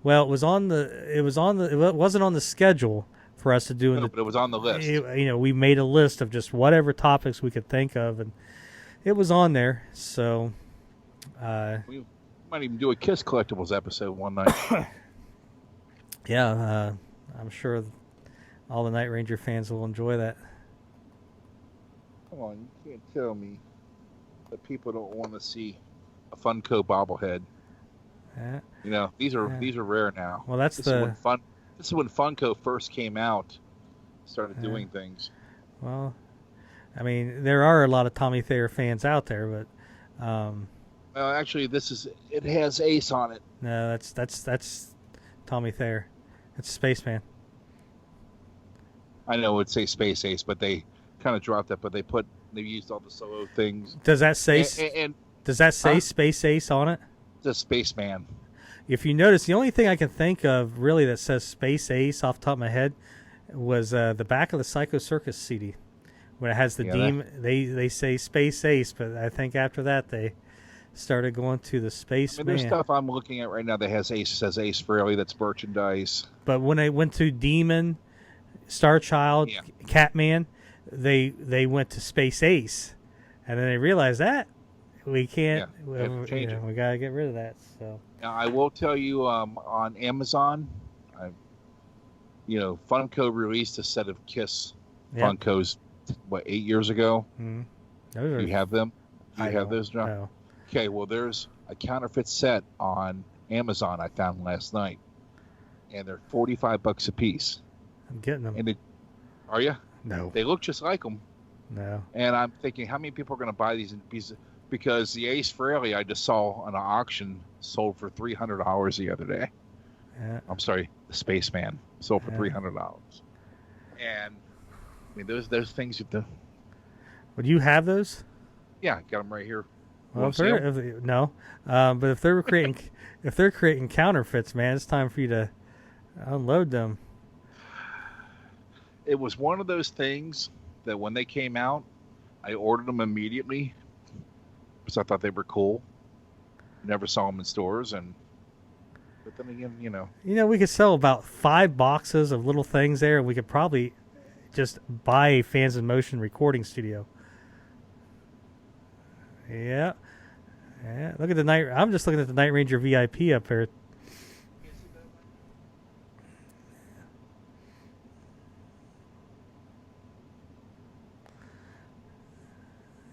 Well, it wasn't on the schedule for us to do.
But it was on the list.
We made a list of just whatever topics we could think of, and it was on there. So
we might even do a Kiss Collectibles episode one night.
Yeah, I'm sure all the Night Ranger fans will enjoy that.
Come on, you can't tell me that people don't want to see a Funko bobblehead. These are rare now.
Well,
this is when Funko first came out, started doing things.
Well, I mean, there are a lot of Tommy Thayer fans out there, but
Well, actually, it has Ace on it.
no, that's Tommy Thayer. It's Spaceman.
I know it'd say Space Ace, but they kind of dropped that. But they used all the solo things.
Does that say does that say Space Ace on it?
The Spaceman.
If you notice, the only thing I can think of really that says Space Ace off the top of my head was the back of the Psycho Circus CD. When it has the demon, they say Space Ace, but I think after that they started going to the Space Man.
There's stuff I'm looking at right now that has Ace, says Ace Frehley, that's merchandise.
But when they went to Demon, Star Child, Catman, they went to Space Ace, and then they realized that we can't.
Change it.
We gotta get rid of that. So
now I will tell you, on Amazon, Funko released a set of Kiss Funkos. 8 years ago?
Mm-hmm.
Do you have them? Do you have those, John?
No.
Okay, well, there's a counterfeit set on Amazon I found last night, and they're $45 a piece.
I'm getting them.
Are you?
No.
They look just like them.
No.
And I'm thinking, how many people are going to buy these in pieces? Because the Ace Frehley I just saw on an auction sold for $300 the other day.
Yeah.
I'm sorry, the Spaceman sold for $300. And I mean, those things you have to.
Would you have those?
Yeah, got them right here.
Well, no, but if they're creating counterfeits, man, it's time for you to unload them.
It was one of those things that when they came out, I ordered them immediately because I thought they were cool. Never saw them in stores, but then again,
we could sell about 5 boxes of little things there, and we could probably just buy a Fans in Motion recording studio. Yeah. Look at I'm just looking at the Night Ranger VIP up here.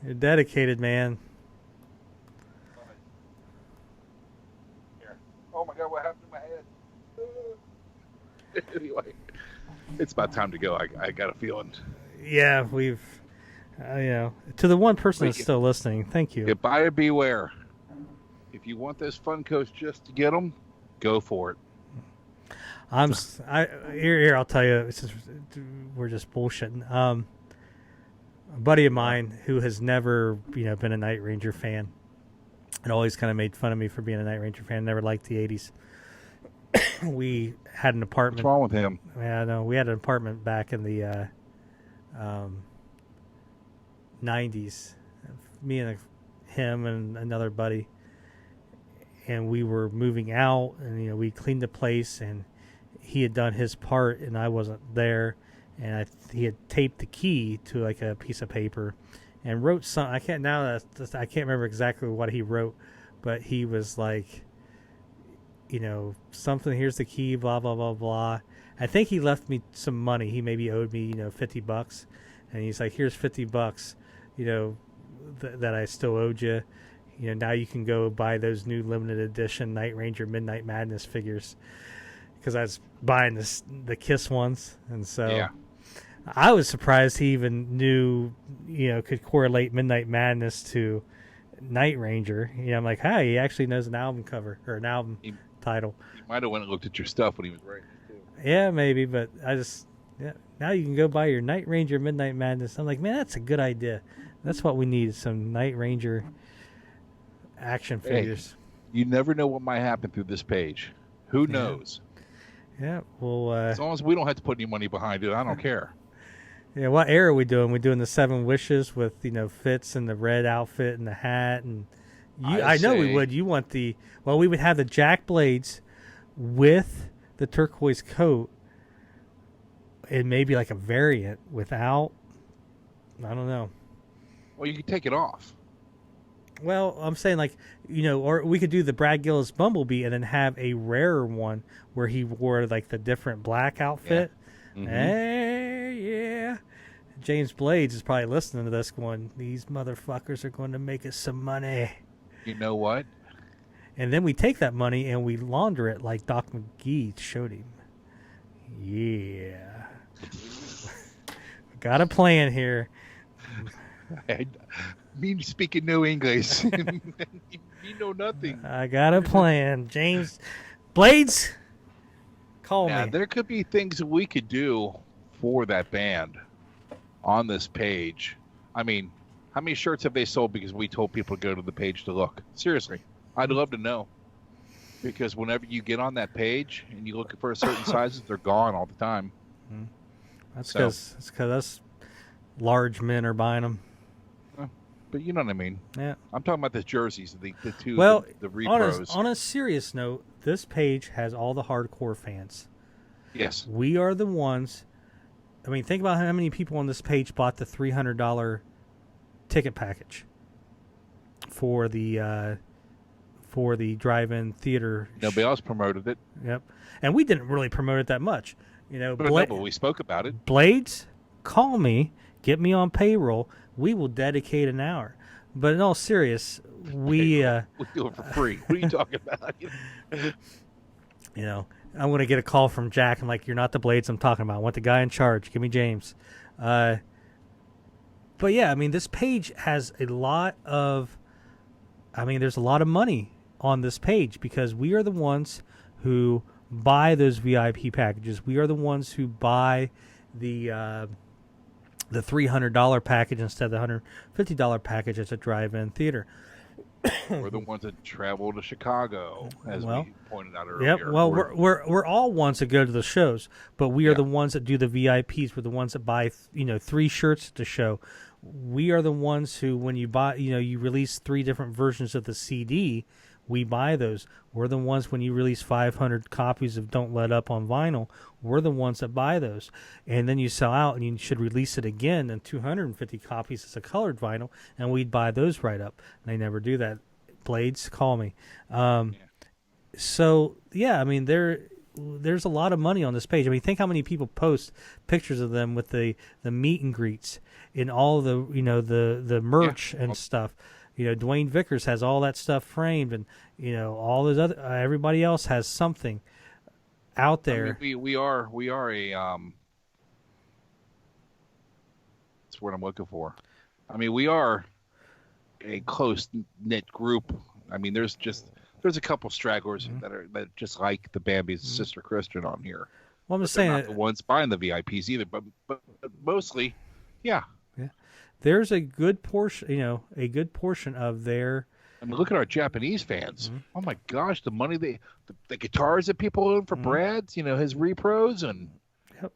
You're dedicated, man.
Here. Oh my God, what happened to my head? Anyway, it's about time to go. I got a feeling.
Yeah, we've, to the one person that's still listening, thank you.
Buyer beware. If you want those Funkos just to get them, go for it.
Here, I'll tell you, we're just bullshitting. A buddy of mine who has never, been a Night Ranger fan and always kind of made fun of me for being a Night Ranger fan, never liked the 80s. We had an apartment.
What's wrong with him?
Yeah, no, we had an apartment back in the 90s. Me and him and another buddy, and we were moving out, and we cleaned the place, and he had done his part, and I wasn't there, and he had taped the key to like a piece of paper, and wrote some. I can't remember exactly what he wrote, but he was like, something. Here's the key. Blah blah blah blah. I think he left me some money. He maybe owed me, $50, and he's like, "Here's $50, that I still owed you. Now you can go buy those new limited edition Night Ranger Midnight Madness figures." Because I was buying the Kiss ones, and so I was surprised he even knew, could correlate Midnight Madness to Night Ranger. I'm like, hey, he actually knows an album cover or an album title.
He might have went and looked at your stuff when he was writing it too.
Yeah, maybe, but now you can go buy your Night Ranger Midnight Madness. I'm like, man, that's a good idea. That's what we need, some Night Ranger action figures.
You never know what might happen through this page. Who knows?
Yeah, well...
as long as we don't have to put any money behind it, I don't care.
Yeah, what era are we doing? We're doing the 7 Wishes with, Fitz and the red outfit and the hat. And I know we would. You want we would have the Jack Blades with the turquoise coat. It may be like a variant without... I don't know.
Well, you could take it off.
Well, I'm saying or we could do the Brad Gillis Bumblebee and then have a rarer one where he wore like the different black outfit. Yeah. Mm-hmm. Hey, yeah. James Blades is probably listening to this going, these motherfuckers are going to make us some money.
You know what?
And then we take that money and we launder it like Doc McGee showed him. Yeah. Got a plan here.
Me speaking no English. Me know nothing.
I got a plan. James Blades, call
Now,
me.
there could be things that we could do for that band on this page. I mean, how many shirts have they sold because we told people to go to the page to look? Seriously, I'd love to know. Because whenever you get on that page and you look for certain sizes, they're gone all the time.
That's because us large men are buying them.
But you know what I mean.
Yeah.
I'm talking about the jerseys, the two,
well,
the repros.
On a serious note, this page has all the hardcore fans.
Yes.
We are the ones. I mean, think about how many people on this page bought the $300 ticket package for the drive-in theater.
Nobody else promoted it.
Yep. And we didn't really promote it that much. You know,
but we spoke about it.
Blades, call me, get me on payroll. We will dedicate an hour. But in all serious, we
do it for free. What are you talking about?
You know, I'm going to get a call from Jack. I'm like, you're not the Blades I'm talking about. I want the guy in charge. Give me James. But yeah, I mean, this page has a lot of, there's a lot of money on this page because we are the ones who buy those VIP packages. We are the ones who buy the $300 package instead of the $150 package at a drive-in theater.
We're the ones that travel to Chicago, as we pointed out earlier.
Yep. Well, we're all ones that go to the shows, but we are the ones that do the VIPs. We're the ones that buy 3 shirts at the show. We are the ones who, when you buy, you release 3 different versions of the CD. We buy those. We're the ones when you release 500 copies of Don't Let Up on vinyl. We're the ones that buy those. And then you sell out and you should release it again in 250 copies as a colored vinyl, and we'd buy those right up. And they never do that. Blades, call me. So, yeah, I mean, there's a lot of money on this page. I mean, think how many people post pictures of them with the meet and greets and all the, the merch and stuff. Dwayne Vickers has all that stuff framed, and all those other. Everybody else has something out there.
I mean, we are a that's what I'm looking for. I mean, we are a close knit group. I mean, there's a couple stragglers that just like the Bambi's sister Christian on here.
Well, I'm just saying,
not the ones buying the VIPs either, but mostly, yeah.
There's a good portion, of their.
I mean, look at our Japanese fans. Oh my gosh, the money the guitars that people own for Brad's, his repros and.
Yep.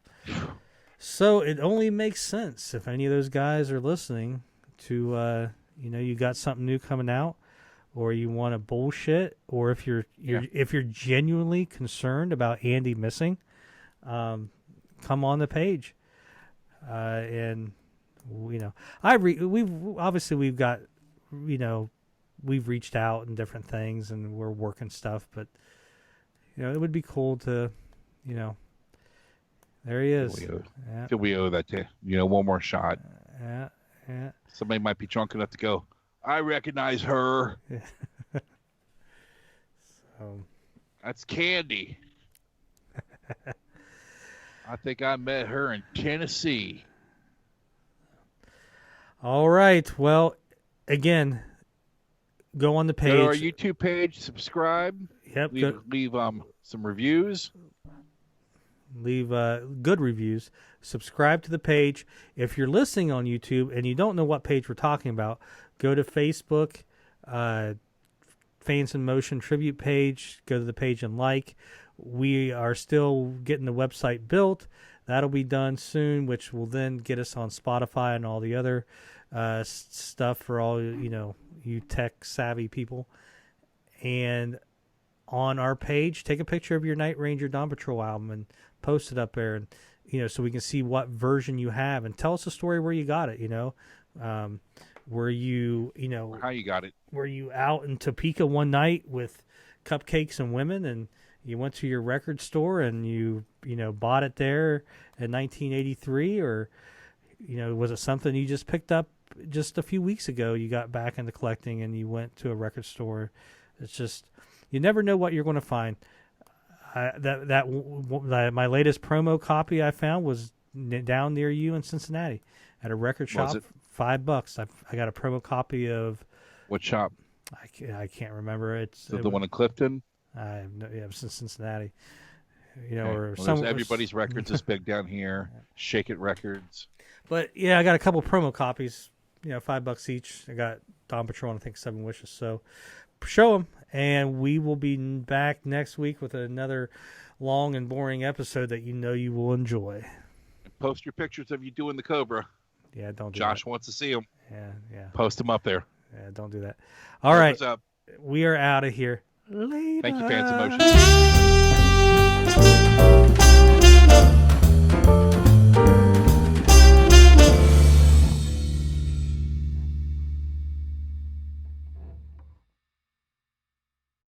So it only makes sense if any of those guys are listening to, you got something new coming out, or you want to bullshit, or if you're genuinely concerned about Andy missing, come on the page, and. We've got, we've reached out and different things, and we're working stuff, but it would be cool to, there he is.
We owe that to one more shot.
Yeah.
Somebody might be drunk enough to go, I recognize her.
So
that's Candy. I think I met her in Tennessee.
All right. Well, again, go on the page.
Go to our YouTube page, subscribe.
Yep.
Leave some reviews.
Leave good reviews. Subscribe to the page. If you're listening on YouTube and you don't know what page we're talking about, go to Facebook, Fans in Motion tribute page. Go to the page and like. We are still getting the website built. That'll be done soon, which will then get us on Spotify and all the other stuff for all, you tech-savvy people. And on our page, take a picture of your Night Ranger Dawn Patrol album and post it up there, and so we can see what version you have. And tell us a story where you got it, were you,
how you got it.
Were you out in Topeka one night with cupcakes and women, and you went to your record store and you bought it there in 1983, or was it something you just picked up just a few weeks ago? You got back into collecting and you went to a record store. It's just, you never know what you're going to find. My latest promo copy I found was down near you in Cincinnati at a record shop $5. I got a promo copy of.
What shop?
I can't remember. It's
the one in Clifton.
Yeah, it was in Cincinnati. You know,
Okay.
or
Well,
some
everybody's records is big down here. Shake It Records.
But yeah, I got a couple promo copies. You know, $5 each. I got Dawn Patrol and I think 7 Wishes. So show them, and we will be back next week with another long and boring episode that you know you will enjoy.
Post your pictures of you doing the Cobra.
Yeah, don't do
Josh
that.
wants to see them.
Yeah.
Post them up there.
Yeah, don't do that. All right.
Up.
We are out of here. Later.
Thank you, Fans Emotions.